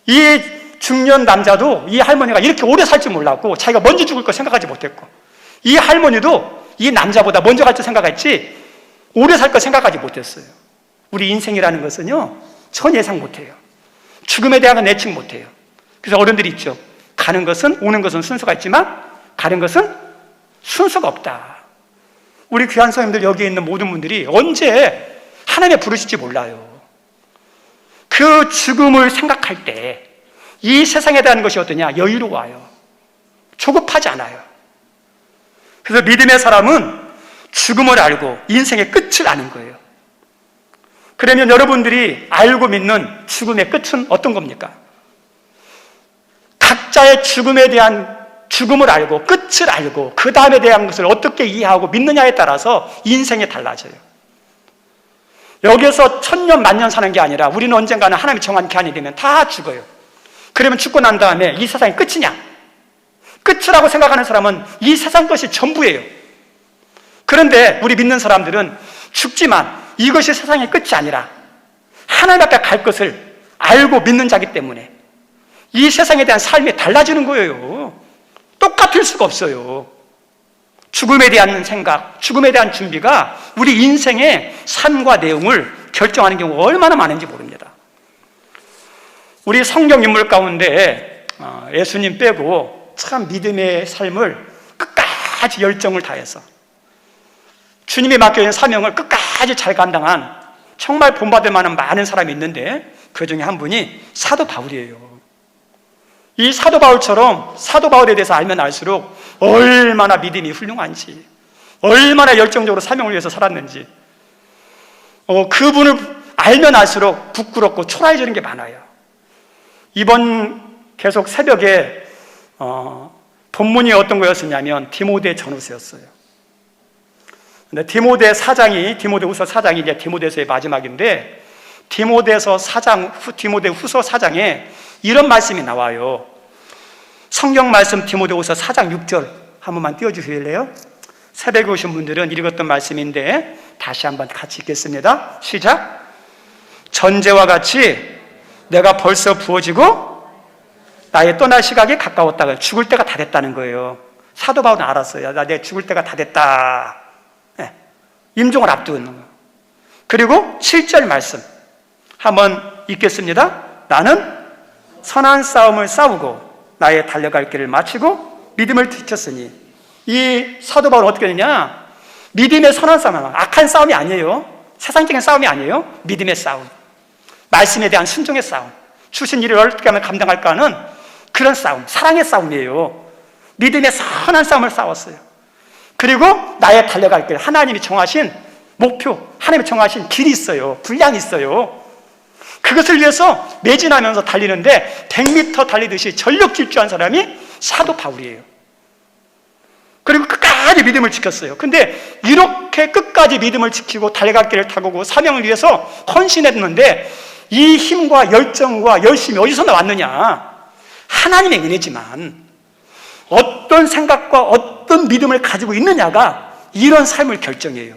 이 중년 남자도 이 할머니가 이렇게 오래 살지 몰랐고 자기가 먼저 죽을 거 생각하지 못했고 이 할머니도 이 남자보다 먼저 갈 줄 생각했지 오래 살 거 생각하지 못했어요. 우리 인생이라는 것은요 전 예상 못해요. 죽음에 대한 건 예측 못해요. 그래서 어른들이 있죠. 가는 것은 오는 것은 순서가 있지만 가는 것은 순서가 없다. 우리 귀한 성님들 여기에 있는 모든 분들이 언제 하나님의 부르실지 몰라요. 그 죽음을 생각할 때 이 세상에 대한 것이 어떠냐? 여유로워요. 조급하지 않아요. 그래서 믿음의 사람은 죽음을 알고 인생의 끝을 아는 거예요. 그러면 여러분들이 알고 믿는 죽음의 끝은 어떤 겁니까? 각자의 죽음에 대한 죽음을 알고 끝을 알고 그 다음에 대한 것을 어떻게 이해하고 믿느냐에 따라서 인생이 달라져요. 여기서 천년 만년 사는 게 아니라 우리는 언젠가는 하나님이 정한 기한이 되면 다 죽어요. 그러면 죽고 난 다음에 이 세상이 끝이냐? 끝이라고 생각하는 사람은 이 세상 것이 전부예요. 그런데 우리 믿는 사람들은 죽지만 이것이 세상의 끝이 아니라 하나님 앞에 갈 것을 알고 믿는 자기 때문에 이 세상에 대한 삶이 달라지는 거예요. 똑같을 수가 없어요. 죽음에 대한 생각, 죽음에 대한 준비가 우리 인생의 삶과 내용을 결정하는 경우가 얼마나 많은지 모릅니다. 우리 성경 인물 가운데 예수님 빼고 참 믿음의 삶을 끝까지 열정을 다해서 주님이 맡겨진 사명을 끝까지 잘 감당한 정말 본받을 만한 많은 사람이 있는데 그 중에 한 분이 사도 바울이에요. 이 사도 바울처럼 사도 바울에 대해서 알면 알수록 얼마나 믿음이 훌륭한지, 얼마나 열정적으로 사명을 위해서 살았는지, 그분을 알면 알수록 부끄럽고 초라해지는 게 많아요. 이번 계속 새벽에 본문이 어떤 거였었냐면 디모데 전후서였어요. 근데 디모데후서 4장이 이제 디모데서의 마지막인데 디모데후서 4장에 이런 말씀이 나와요. 성경 말씀 디모데후서 4장 6절 한 번만 띄워주실래요? 새벽에 오신 분들은 읽었던 말씀인데 다시 한번 같이 읽겠습니다. 시작. 전제와 같이 내가 벌써 부어지고 나의 떠날 시각이 가까웠다가 죽을 때가 다 됐다는 거예요. 사도 바울은 알았어요. 내 죽을 때가 다 됐다. 네. 임종을 앞두고 있는 거예요. 그리고 7절 말씀 한번 읽겠습니다. 나는 선한 싸움을 싸우고 나의 달려갈 길을 마치고 믿음을 지켰으니. 이 사도 바울은 어떻게 되냐? 믿음의 선한 싸움, 악한 싸움이 아니에요. 세상적인 싸움이 아니에요. 믿음의 싸움, 말씀에 대한 순종의 싸움, 주신 일을 어떻게 하면 감당할까 하는 그런 싸움, 사랑의 싸움이에요. 믿음의 선한 싸움을 싸웠어요. 그리고 나의 달려갈 길, 하나님이 정하신 목표, 하나님이 정하신 길이 있어요. 분량이 있어요. 그것을 위해서 매진하면서 달리는데 100m 달리듯이 전력 질주한 사람이 사도 바울이에요. 그리고 끝까지 믿음을 지켰어요. 근데 이렇게 끝까지 믿음을 지키고 달려갈 길을 타고 사명을 위해서 헌신했는데 이 힘과 열정과 열심이 어디서 나왔느냐? 하나님의 은혜지만 어떤 생각과 어떤 믿음을 가지고 있느냐가 이런 삶을 결정해요.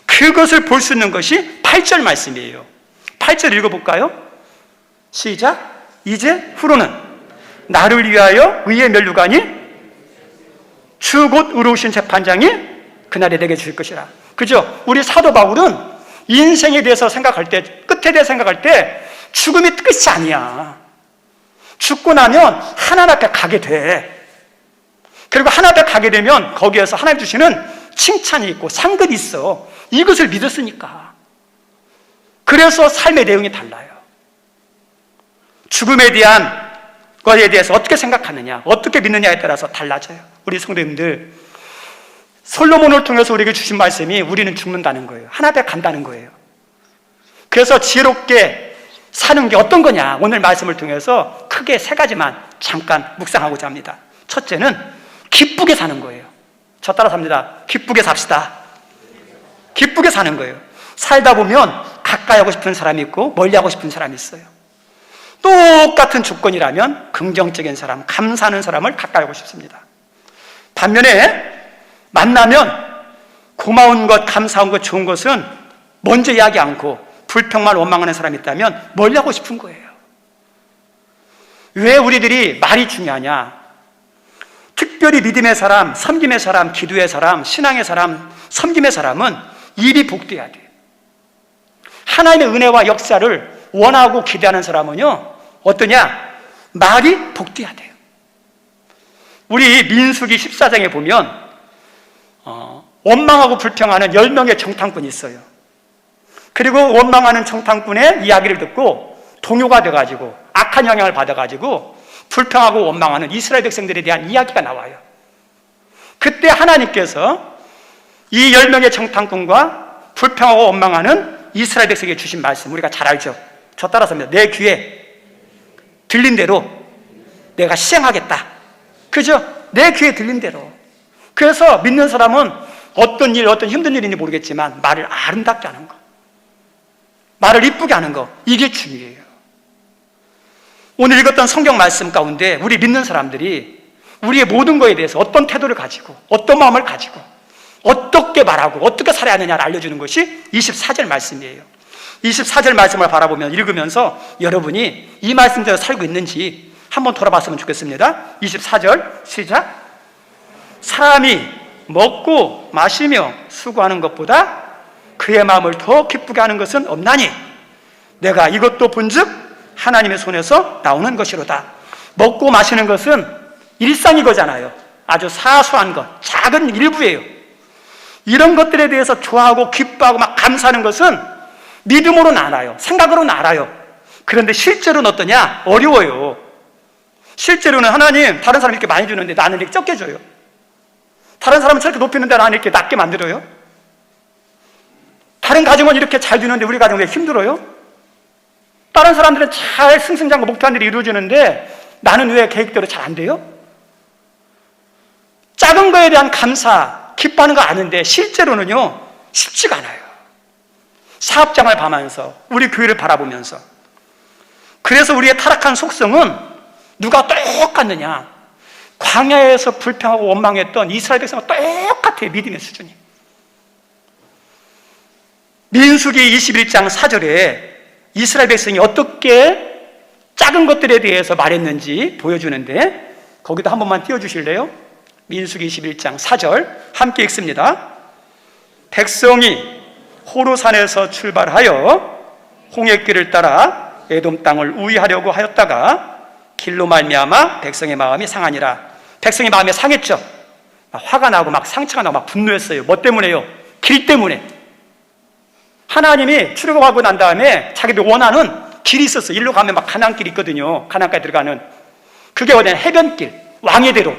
그것을 볼 수 있는 것이 8절 말씀이에요. 8절 읽어볼까요? 시작. 이제 후로는 나를 위하여 의의 면류관이 주 곧 의로우신 재판장이 그날에 내게 주실 것이라. 그죠? 우리 사도 바울은 인생에 대해서 생각할 때, 끝에 대해서 생각할 때 죽음이 끝이 아니야. 죽고 나면 하나님 앞에 가게 돼. 그리고 하나님 앞에 가게 되면 거기에서 하나님 주시는 칭찬이 있고 상급이 있어. 이것을 믿었으니까. 그래서 삶의 내용이 달라요. 죽음에 대한 것에 대해서 어떻게 생각하느냐, 어떻게 믿느냐에 따라서 달라져요. 우리 성도님들, 솔로몬을 통해서 우리에게 주신 말씀이 우리는 죽는다는 거예요. 하나님 앞에 간다는 거예요. 그래서 지혜롭게 사는 게 어떤 거냐, 오늘 말씀을 통해서 크게 3가지만 잠깐 묵상하고자 합니다. 첫째는 기쁘게 사는 거예요. 저 따라 삽니다. 기쁘게 삽시다. 기쁘게 사는 거예요. 살다 보면 가까이 하고 싶은 사람이 있고 멀리 하고 싶은 사람이 있어요. 똑같은 조건이라면 긍정적인 사람, 감사하는 사람을 가까이 하고 싶습니다. 반면에 만나면 고마운 것, 감사한 것, 좋은 것은 먼저 이야기 않고 불평만 원망하는 사람이 있다면 멀리 하고 싶은 거예요. 왜 우리들이 말이 중요하냐? 특별히 믿음의 사람, 섬김의 사람, 기도의 사람, 신앙의 사람, 섬김의 사람은 입이 복돼야 돼요. 하나님의 은혜와 역사를 원하고 기대하는 사람은요, 어떠냐? 말이 복돼야 돼요. 우리 민수기 14장에 보면 원망하고 불평하는 10명의 정탐꾼이 있어요. 그리고 원망하는 정탐꾼의 이야기를 듣고 동요가 돼가지고 악한 영향을 받아가지고 불평하고 원망하는 이스라엘 백성들에 대한 이야기가 나와요. 그때 하나님께서 이 10명의 정탐꾼과 불평하고 원망하는 이스라엘 백성에게 주신 말씀 우리가 잘 알죠. 저 따라서입니다. 내 귀에 들린 대로 내가 시행하겠다. 그죠? 내 귀에 들린 대로. 그래서 믿는 사람은 어떤 일, 어떤 힘든 일인지 모르겠지만 말을 아름답게 하는 거, 말을 이쁘게 하는 거, 이게 중요해요. 오늘 읽었던 성경 말씀 가운데 우리 믿는 사람들이 우리의 모든 것에 대해서 어떤 태도를 가지고 어떤 마음을 가지고 어떻게 말하고 어떻게 살아야 하느냐를 알려주는 것이 24절 말씀이에요. 24절 말씀을 바라보면, 읽으면서 여러분이 이 말씀대로 살고 있는지 한번 돌아봤으면 좋겠습니다. 24절 시작. 사람이 먹고 마시며 수고하는 것보다 그의 마음을 더 기쁘게 하는 것은 없나니 내가 이것도 본즉 하나님의 손에서 나오는 것이로다. 먹고 마시는 것은 일상이거잖아요. 아주 사소한 것, 작은 일부예요. 이런 것들에 대해서 좋아하고 기뻐하고 막 감사하는 것은 믿음으로는 알아요. 생각으로는 알아요. 그런데 실제로는 어떠냐? 어려워요. 실제로는 하나님 다른 사람 이렇게 많이 주는데 나는 이렇게 적게 줘요. 다른 사람은 저렇게 높이는데 나는 이렇게 낮게 만들어요. 다른 가정은 이렇게 잘 주는데 우리 가정은 왜 힘들어요? 다른 사람들은 잘 승승장구 목표한 일이 이루어지는데 나는 왜 계획대로 잘 안 돼요? 작은 거에 대한 감사, 기뻐하는 거 아는데 실제로는요 쉽지가 않아요. 사업장을 봐면서 우리 교회를 바라보면서. 그래서 우리의 타락한 속성은 누가 똑같느냐? 광야에서 불평하고 원망했던 이스라엘 백성과 똑같아요. 믿음의 수준이. 민수기 21장 4절에 이스라엘 백성이 어떻게 작은 것들에 대해서 말했는지 보여주는데 거기도 한 번만 띄워주실래요? 민수기 21장 4절 함께 읽습니다. 백성이 호르산에서 출발하여 홍해길을 따라 에돔 땅을 우회하려고 하였다가 길로 말미암아 백성의 마음이 상하니라. 백성의 마음이 상했죠. 막 화가 나고 막 상처가 나고 막 분노했어요. 뭐 때문에요? 길 때문에. 하나님이 출애굽하고 난 다음에 자기들 원하는 길이 있었어요. 일로 가면 막 가나안길이 있거든요. 가나안까지 들어가는. 그게 어디냐? 해변길, 왕의대로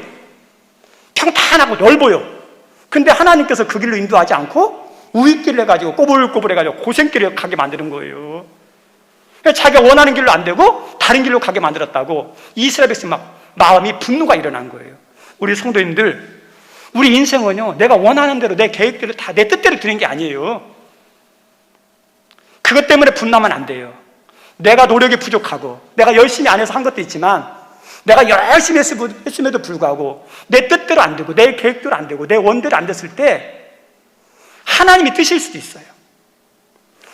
평탄하고 넓어요. 근데 하나님께서 그 길로 인도하지 않고 우윗길을 해가지고 꼬불꼬불 해가지고 고생길을 가게 만드는 거예요. 자기가 원하는 길로 안 되고 다른 길로 가게 만들었다고 이스라엘 백성 막 마음이 분노가 일어난 거예요. 우리 성도님들, 우리 인생은요 내가 원하는 대로 내 계획대로 다 내 뜻대로 되는 게 아니에요. 그것 때문에 분노하면 안 돼요. 내가 노력이 부족하고 내가 열심히 안 해서 한 것도 있지만 내가 열심히 했음에도 불구하고 내 뜻대로 안 되고 내 계획대로 안 되고 내 원대로 안 됐을 때 하나님이 뜻일 수도 있어요.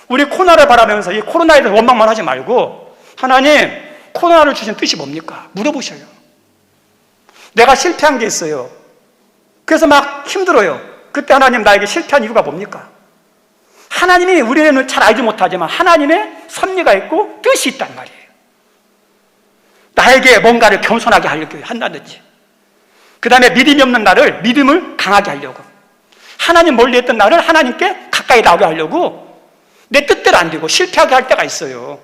우리 코로나를 바라면서 이 코로나에 대해서 원망만 하지 말고 하나님 코로나를 주신 뜻이 뭡니까? 물어보셔요. 내가 실패한 게 있어요. 그래서 막 힘들어요. 그때 하나님 나에게 실패한 이유가 뭡니까? 하나님이 우리는 잘 알지 못하지만 하나님의 섭리가 있고 뜻이 있단 말이에요. 나에게 뭔가를 겸손하게 하려고 한다든지 그 다음에 믿음이 없는 나를 믿음을 강하게 하려고 하나님 멀리 했던 나를 하나님께 가까이 나오게 하려고 내 뜻대로 안 되고 실패하게 할 때가 있어요.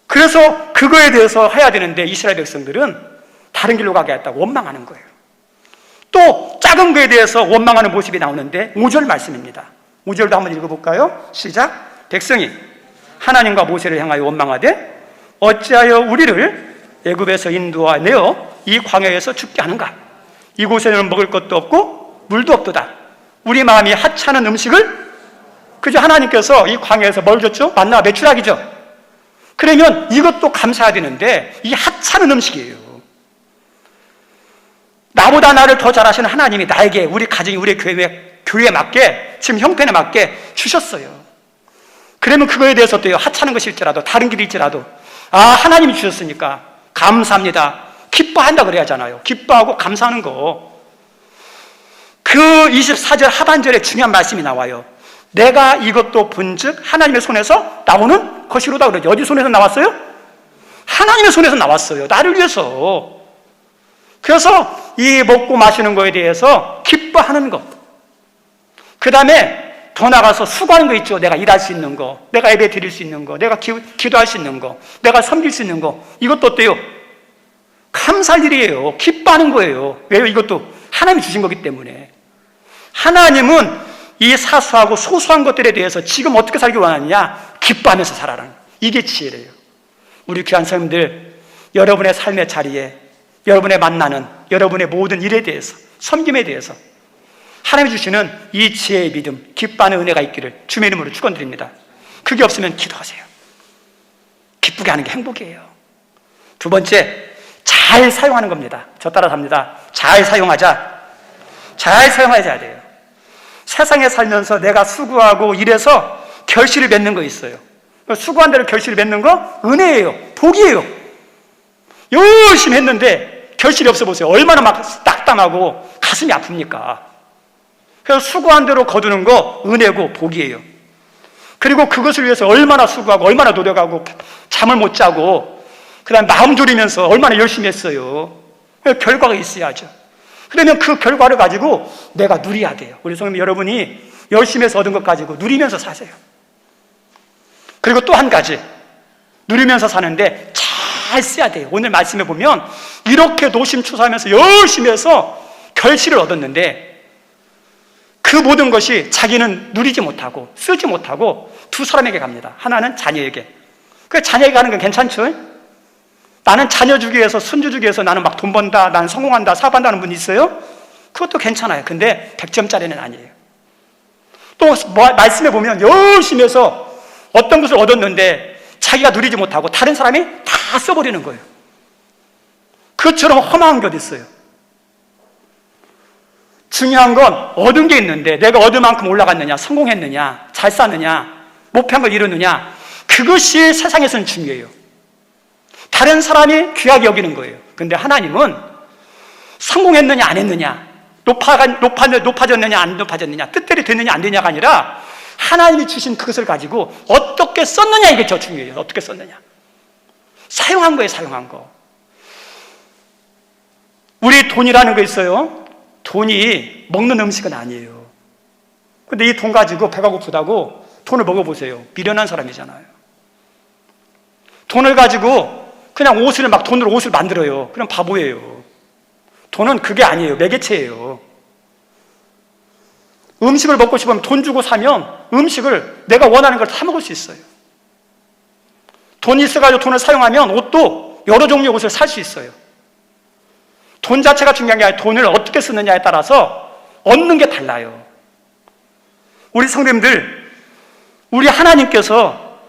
그래서 그거에 대해서 해야 되는데 이스라엘 백성들은 다른 길로 가게 했다고 원망하는 거예요. 또 작은 거에 대해서 원망하는 모습이 나오는데 5절 말씀입니다. 5절도 한번 읽어볼까요? 시작. 백성이 하나님과 모세를 향하여 원망하되 어찌하여 우리를 애굽에서 인도하여 이 광야에서 죽게 하는가? 이곳에는 먹을 것도 없고 물도 없도다. 우리 마음이 하찮은 음식을 그저 하나님께서 이 광야에서 뭘 줬죠? 만나와 메추라기죠. 그러면 이것도 감사해야 되는데 이 하찮은 음식이에요. 나보다 나를 더 잘하시는 하나님이 나에게 우리 가정이 우리 교회에 맞게 지금 형편에 맞게 주셨어요. 그러면 그거에 대해서 또요 하찮은 것일지라도 다른 길일지라도 아 하나님이 주셨으니까 감사합니다. 기뻐한다 그래야 하잖아요. 기뻐하고 감사하는 거. 그 24절 하반절에 중요한 말씀이 나와요. 내가 이것도 본즉 하나님의 손에서 나오는 것이로다 그러죠. 어디 손에서 나왔어요? 하나님의 손에서 나왔어요. 나를 위해서. 그래서 이 먹고 마시는 거에 대해서 기뻐하는 것. 그 다음에 더 나가서 수고하는 거 있죠. 내가 일할 수 있는 거, 내가 예배 드릴 수 있는 거, 내가 기도할 수 있는 거, 내가 섬길 수 있는 거. 이것도 어때요? 감사할 일이에요. 기뻐하는 거예요. 왜요? 이것도 하나님이 주신 거기 때문에. 하나님은 이 사소하고 소소한 것들에 대해서 지금 어떻게 살기 원하느냐? 기뻐하면서 살아라는 이게 지혜래요. 우리 귀한 성도님들, 여러분의 삶의 자리에 여러분의 만나는 여러분의 모든 일에 대해서 섬김에 대해서 하나님이 주시는 이 지혜의 믿음, 기뻐하는 은혜가 있기를 주님의 이름으로 축원드립니다. 그게 없으면 기도하세요. 기쁘게 하는 게 행복이에요. 두 번째, 잘 사용하는 겁니다. 저 따라 합니다. 잘 사용하자. 잘 사용해야 돼요. 세상에 살면서 내가 수고하고 일해서 결실을 맺는 거 있어요. 수고한 대로 결실을 맺는 거 은혜예요. 복이에요. 열심히 했는데 결실이 없어 보세요. 얼마나 막 낙담하고 가슴이 아픕니까? 그래서 수고한 대로 거두는 거 은혜고 복이에요. 그리고 그것을 위해서 얼마나 수고하고 얼마나 노력하고 잠을 못 자고 그다음에 마음 졸이면서 얼마나 열심히 했어요. 결과가 있어야죠. 그러면 그 결과를 가지고 내가 누려야 돼요. 우리 성도 여러분이 열심히 해서 얻은 것 가지고 누리면서 사세요. 그리고 또 한 가지, 누리면서 사는데 잘 써야 돼요. 오늘 말씀해 보면 이렇게 노심초사하면서 열심히 해서 결실을 얻었는데 그 모든 것이 자기는 누리지 못하고 쓰지 못하고 두 사람에게 갑니다. 하나는 자녀에게. 그 자녀에게 가는 건 괜찮죠? 나는 자녀 주기 위해서, 손주 주기 위해서 나는 막 돈 번다, 나는 성공한다, 사업한다는 분이 있어요? 그것도 괜찮아요. 근데 100점짜리는 아니에요. 또 말씀해 보면 열심히 해서 어떤 것을 얻었는데 자기가 누리지 못하고 다른 사람이 다 써버리는 거예요. 그것처럼 허망한 게 어디 있어요? 중요한 건 얻은 게 있는데 내가 얻을 만큼 올라갔느냐, 성공했느냐, 잘 사느냐, 목표한 걸 이루느냐, 그것이 세상에서는 중요해요. 다른 사람이 귀하게 여기는 거예요. 근데 하나님은 성공했느냐 안 했느냐, 높아졌느냐 안 높아졌느냐, 뜻대로 됐느냐 안 되냐가 아니라 하나님이 주신 그것을 가지고 어떻게 썼느냐, 이게 더 중요해요. 어떻게 썼느냐, 사용한 거예요. 사용한 거. 우리 돈이라는 거 있어요. 돈이 먹는 음식은 아니에요. 근데 이 돈 가지고 배가 고프다고 돈을 먹어보세요. 미련한 사람이잖아요. 돈을 가지고 그냥 옷을 막 돈으로 옷을 만들어요. 그럼 바보예요. 돈은 그게 아니에요. 매개체예요. 음식을 먹고 싶으면 돈 주고 사면 음식을 내가 원하는 걸 사 먹을 수 있어요. 돈이 있어가지고 돈을 사용하면 옷도 여러 종류의 옷을 살 수 있어요. 돈 자체가 중요한 게 아니라 돈을 어떻게 쓰느냐에 따라서 얻는 게 달라요. 우리 성도님들, 우리 하나님께서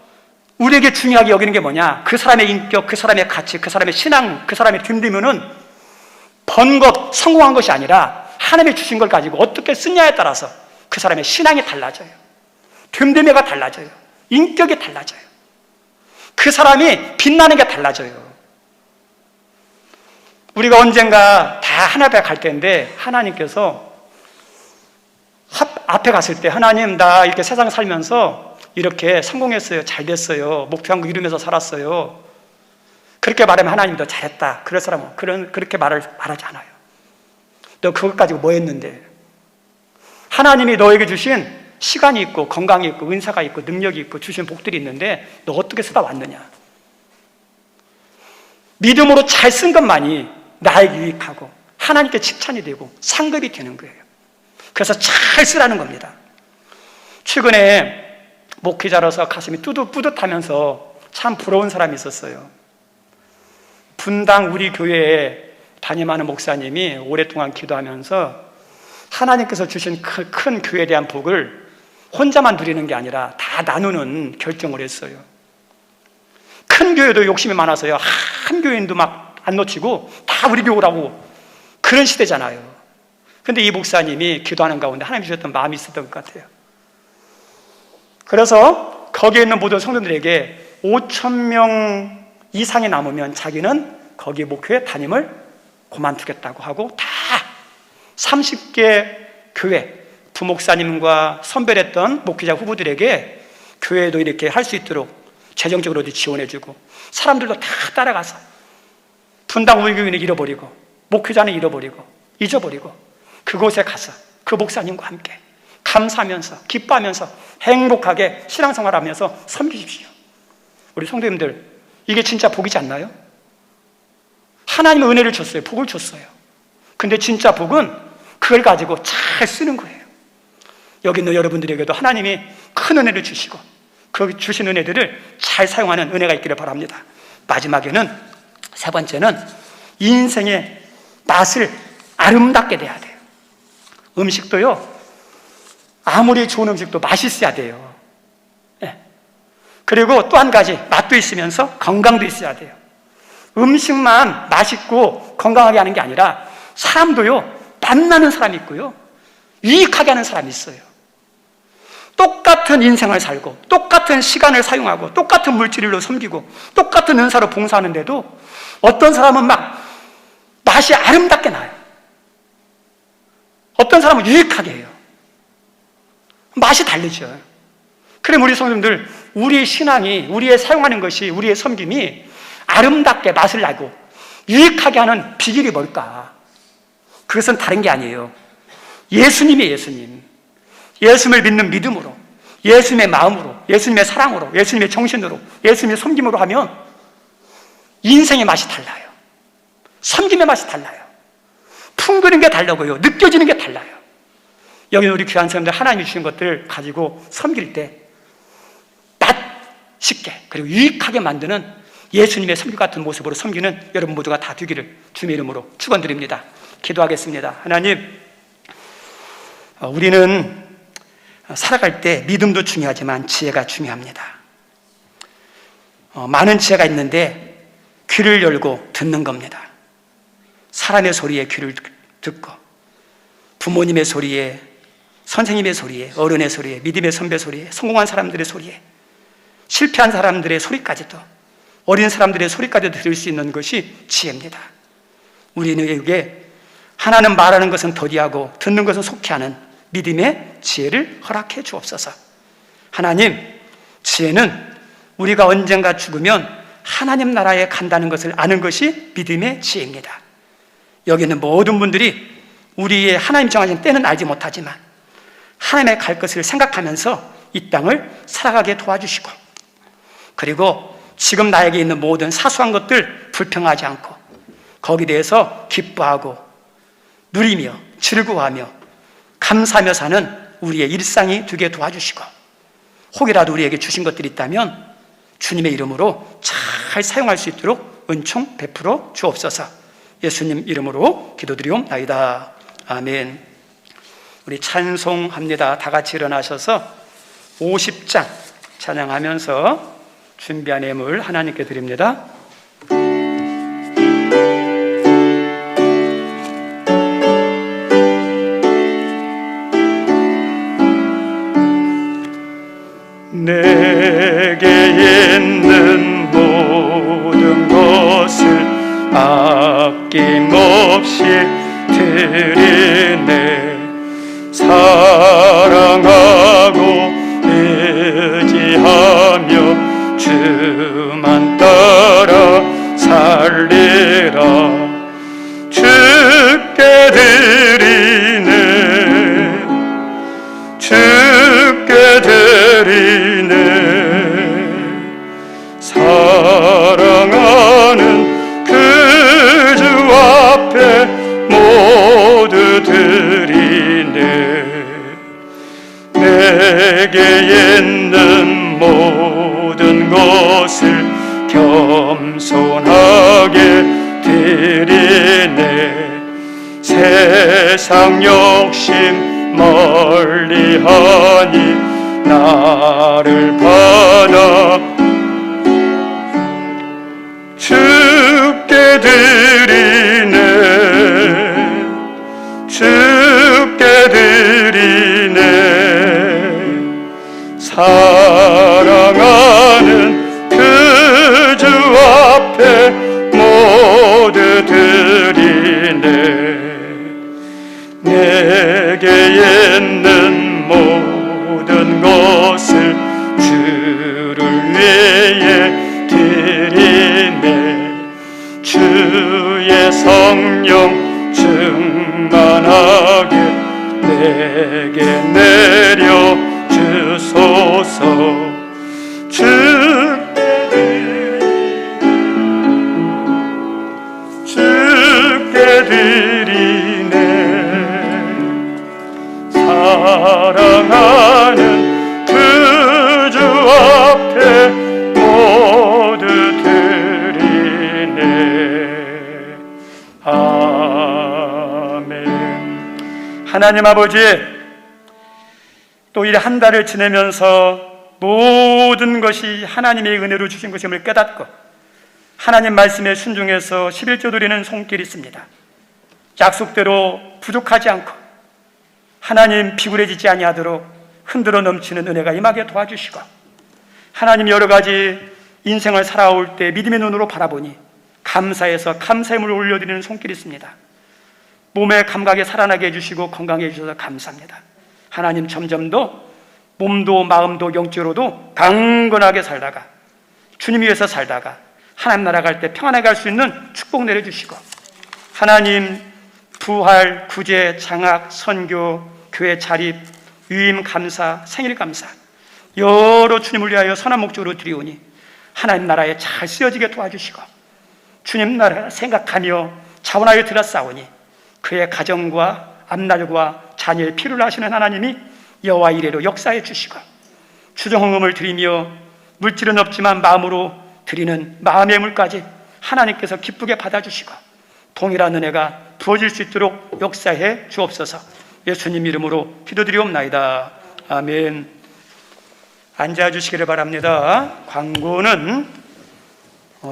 우리에게 중요하게 여기는 게 뭐냐? 그 사람의 인격, 그 사람의 가치, 그 사람의 신앙, 그 사람의 됨됨이는 번 것, 성공한 것이 아니라 하나님이 주신 걸 가지고 어떻게 쓰냐에 따라서 그 사람의 신앙이 달라져요. 됨됨이가 달라져요. 인격이 달라져요. 그 사람이 빛나는 게 달라져요. 우리가 언젠가 다 하나님 앞에 갈 텐데 하나님께서 앞에 갔을 때 하나님, 나 이렇게 세상 살면서 이렇게 성공했어요. 잘 됐어요. 목표한 거 이루면서 살았어요. 그렇게 말하면 하나님도 잘했다. 그럴 사람은 그렇게 말하지 않아요. 너 그것 가지고 뭐 했는데? 하나님이 너에게 주신 시간이 있고 건강이 있고 은사가 있고 능력이 있고 주신 복들이 있는데 너 어떻게 쓰다 왔느냐? 믿음으로 잘 쓴 것만이 나에게 유익하고 하나님께 칭찬이 되고 상급이 되는 거예요. 그래서 잘 쓰라는 겁니다. 최근에 목회자로서 가슴이 뿌듯하면서 참 부러운 사람이 있었어요. 분당 우리 교회에 담임하는 목사님이 오랫동안 기도하면서 하나님께서 주신 큰 교회에 대한 복을 혼자만 누리는 게 아니라 다 나누는 결정을 했어요. 큰 교회도 욕심이 많아서요. 한 교인도 막 안 놓치고 다 우리 교회라고 그런 시대잖아요. 근데 이 목사님이 기도하는 가운데 하나님이 주셨던 마음이 있었던 것 같아요. 그래서 거기에 있는 모든 성도들에게 5,000명 이상이 남으면 자기는 거기 목회에 담임을 그만두겠다고 하고 다 30개 교회 부목사님과 선별했던 목회자 후보들에게 교회도 이렇게 할 수 있도록 재정적으로 지원해주고 사람들도 다 따라가서 분당 우리교회는 잃어버리고 목회자는 잃어버리고 잊어버리고 그곳에 가서 그 목사님과 함께 감사하면서 기뻐하면서 행복하게 신앙생활하면서 섬기십시오. 우리 성도님들, 이게 진짜 복이지 않나요? 하나님은 은혜를 줬어요. 복을 줬어요. 근데 진짜 복은 그걸 가지고 잘 쓰는 거예요. 여기 있는 여러분들에게도 하나님이 큰 은혜를 주시고 그 주신 은혜들을 잘 사용하는 은혜가 있기를 바랍니다. 마지막에는, 세 번째는 인생의 맛을 아름답게 내야 돼요. 음식도요, 아무리 좋은 음식도 맛있어야 돼요. 네. 그리고 또 한 가지, 맛도 있으면서 건강도 있어야 돼요. 음식만 맛있고 건강하게 하는 게 아니라 사람도요, 만나는 사람이 있고요, 유익하게 하는 사람이 있어요. 똑같은 인생을 살고 똑같은 시간을 사용하고 똑같은 물질로 섬기고 똑같은 은사로 봉사하는데도 어떤 사람은 막 맛이 아름답게 나요. 어떤 사람은 유익하게 해요. 맛이 다르죠. 그럼 우리 성도님들, 우리의 신앙이, 우리의 사용하는 것이, 우리의 섬김이 아름답게 맛을 나고 유익하게 하는 비결이 뭘까? 그것은 다른 게 아니에요. 예수님이에요. 예수님. 예수님을 믿는 믿음으로, 예수님의 마음으로, 예수님의 사랑으로, 예수님의 정신으로, 예수님의 섬김으로 하면 인생의 맛이 달라요. 섬김의 맛이 달라요. 풍기는 게 다르고요. 느껴지는 게 달라요. 여기 우리 귀한 사람들 하나님이 주신 것들 가지고 섬길 때 맛있게 그리고 유익하게 만드는 예수님의 섬김 같은 모습으로 섬기는 여러분 모두가 다 되기를 주님의 이름으로 축원드립니다. 기도하겠습니다. 하나님, 우리는 살아갈 때 믿음도 중요하지만 지혜가 중요합니다. 많은 지혜가 있는데 귀를 열고 듣는 겁니다. 사람의 소리에 귀를 듣고 부모님의 소리에, 선생님의 소리에, 어른의 소리에, 믿음의 선배 소리에, 성공한 사람들의 소리에, 실패한 사람들의 소리까지도, 어린 사람들의 소리까지도 들을 수 있는 것이 지혜입니다. 우리에게 하나는 말하는 것은 더디하고 듣는 것은 속히 하는 믿음의 지혜를 허락해 주옵소서. 하나님, 지혜는 우리가 언젠가 죽으면 하나님 나라에 간다는 것을 아는 것이 믿음의 지혜입니다. 여기 있는 모든 분들이 우리의 하나님 정하신 때는 알지 못하지만 하나님의 갈 것을 생각하면서 이 땅을 살아가게 도와주시고, 그리고 지금 나에게 있는 모든 사소한 것들 불평하지 않고 거기에 대해서 기뻐하고 누리며 즐거워하며 감사하며 사는 우리의 일상이 되게 도와주시고, 혹이라도 우리에게 주신 것들이 있다면 주님의 이름으로 잘 사용할 수 있도록 은총 베풀어 주옵소서. 예수님 이름으로 기도드리옵나이다. 아멘. 우리 찬송합니다. 다 같이 일어나셔서 50장 찬양하면서 준비한 예물 하나님께 드립니다. 내게 있는 모든 것을 아낌없이 드리네. 사랑하고 의지하며 주만 따라 살리라. 주께 드리네. 주께 드리네. 사랑하는 그 주 앞에 모두 드리네. 내게 있는 모든 것을 겸손하게 드리네. 세상 욕심 멀리하니 나를 받아 주께 드리네. 주께 드리네. 사랑하는 그 주 앞에 모두 드리네. 내게 있는 모든 것을 주를 위해 드리네. 주의 성령 충만하게 내게 내려 주소서. 주께 드리네. 사랑하는 그 주 앞에 모두 드리네. 아멘. 하나님 아버지, 또 이 한 달을 지내면서 모든 것이 하나님의 은혜로 주신 것임을 깨닫고 하나님 말씀에 순종해서 11조 드리는 손길이 있습니다. 약속대로 부족하지 않고 하나님 비굴해지지 아니하도록 흔들어 넘치는 은혜가 임하게 도와주시고, 하나님 여러 가지 인생을 살아올 때 믿음의 눈으로 바라보니 감사해서 감사의 물을 올려드리는 손길이 있습니다. 몸의 감각이 살아나게 해주시고 건강해 해주셔서 감사합니다. 하나님, 점점 더 몸도 마음도 영적으로도 강건하게 살다가 주님 위해서 살다가 하나님 나라 갈 때 평안하게 갈 수 있는 축복 내려주시고, 하나님 부활, 구제, 장학, 선교, 교회 자립, 유임 감사, 생일 감사 여러 주님을 위하여 선한 목적으로 드리오니 하나님 나라에 잘 쓰여지게 도와주시고, 주님 나라 생각하며 자원하여 드렸사오니 그의 가정과 앞날과 자녀의 필요를 하시는 하나님이 여호와 이레로 역사해 주시고, 추정헌금을 드리며 물질은 없지만 마음으로 드리는 마음의 물까지 하나님께서 기쁘게 받아주시고 동일한 은혜가 부어질 수 있도록 역사해 주옵소서. 예수님 이름으로 기도드리옵나이다. 아멘. 앉아주시기를 바랍니다. 광고는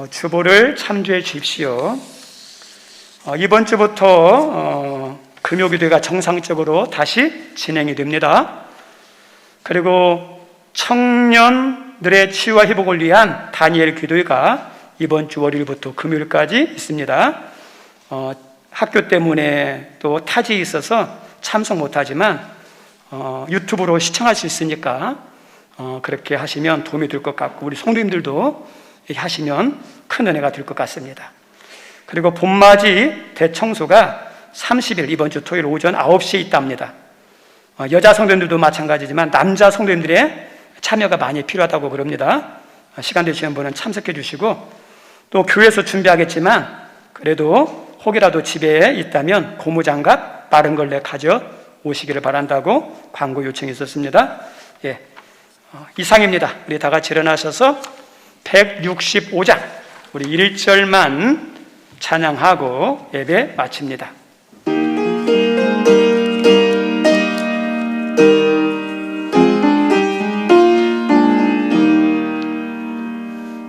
주보를 참조해 주십시오. 이번 주부터 금요기도회가 정상적으로 다시 진행이 됩니다. 그리고 청년들의 치유와 회복을 위한 다니엘 기도회가 이번 주 월요일부터 금요일까지 있습니다. 학교 때문에 또 타지에 있어서 참석 못하지만 유튜브로 시청할 수 있으니까 그렇게 하시면 도움이 될 것 같고, 우리 성도님들도 하시면 큰 은혜가 될 것 같습니다. 그리고 봄맞이 대청소가 30일 이번 주 토요일 오전 9시에 있답니다. 여자 성도님들도 마찬가지지만 남자 성도님들의 참여가 많이 필요하다고 그럽니다. 시간 되시는 분은 참석해 주시고, 또 교회에서 준비하겠지만 그래도 혹이라도 집에 있다면 고무장갑 빠른 걸레 가져 오시기를 바란다고 광고 요청이 있었습니다. 예, 이상입니다. 우리 다 같이 일어나셔서 165장 우리 1절만 찬양하고 예배 마칩니다.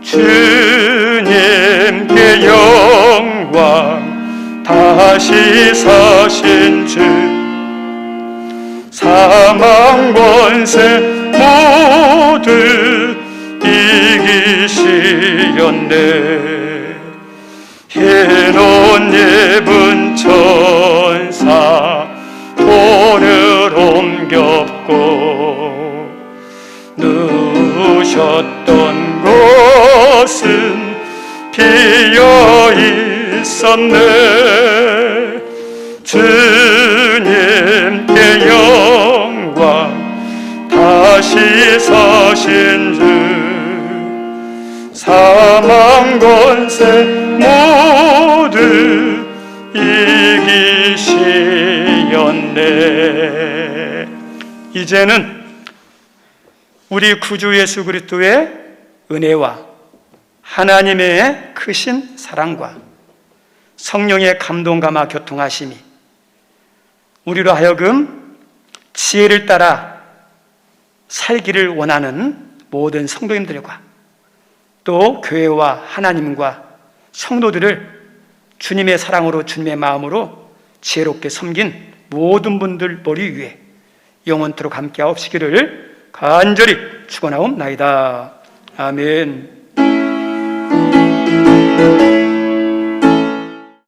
주님께 영광, 다시 사신 주, 사망 권세 모두 이기시었네. 흰옷 입은 천사 돌을 옮겼고, 누우셨던 곳은 비어 있었네. 주님께 영광, 다시 사신 주, 사망 권세 모두 이기시었네. 이제는 우리 구주 예수 그리스도의 은혜와 하나님의 크신 사랑과 성령의 감동감화 교통하심이 우리로 하여금 지혜를 따라 살기를 원하는 모든 성도님들과 또 교회와 하나님과 성도들을 주님의 사랑으로, 주님의 마음으로 지혜롭게 섬긴 모든 분들 머리 위에 영원토록 함께 하옵시기를 간절히 축원하옵나이다. 아멘.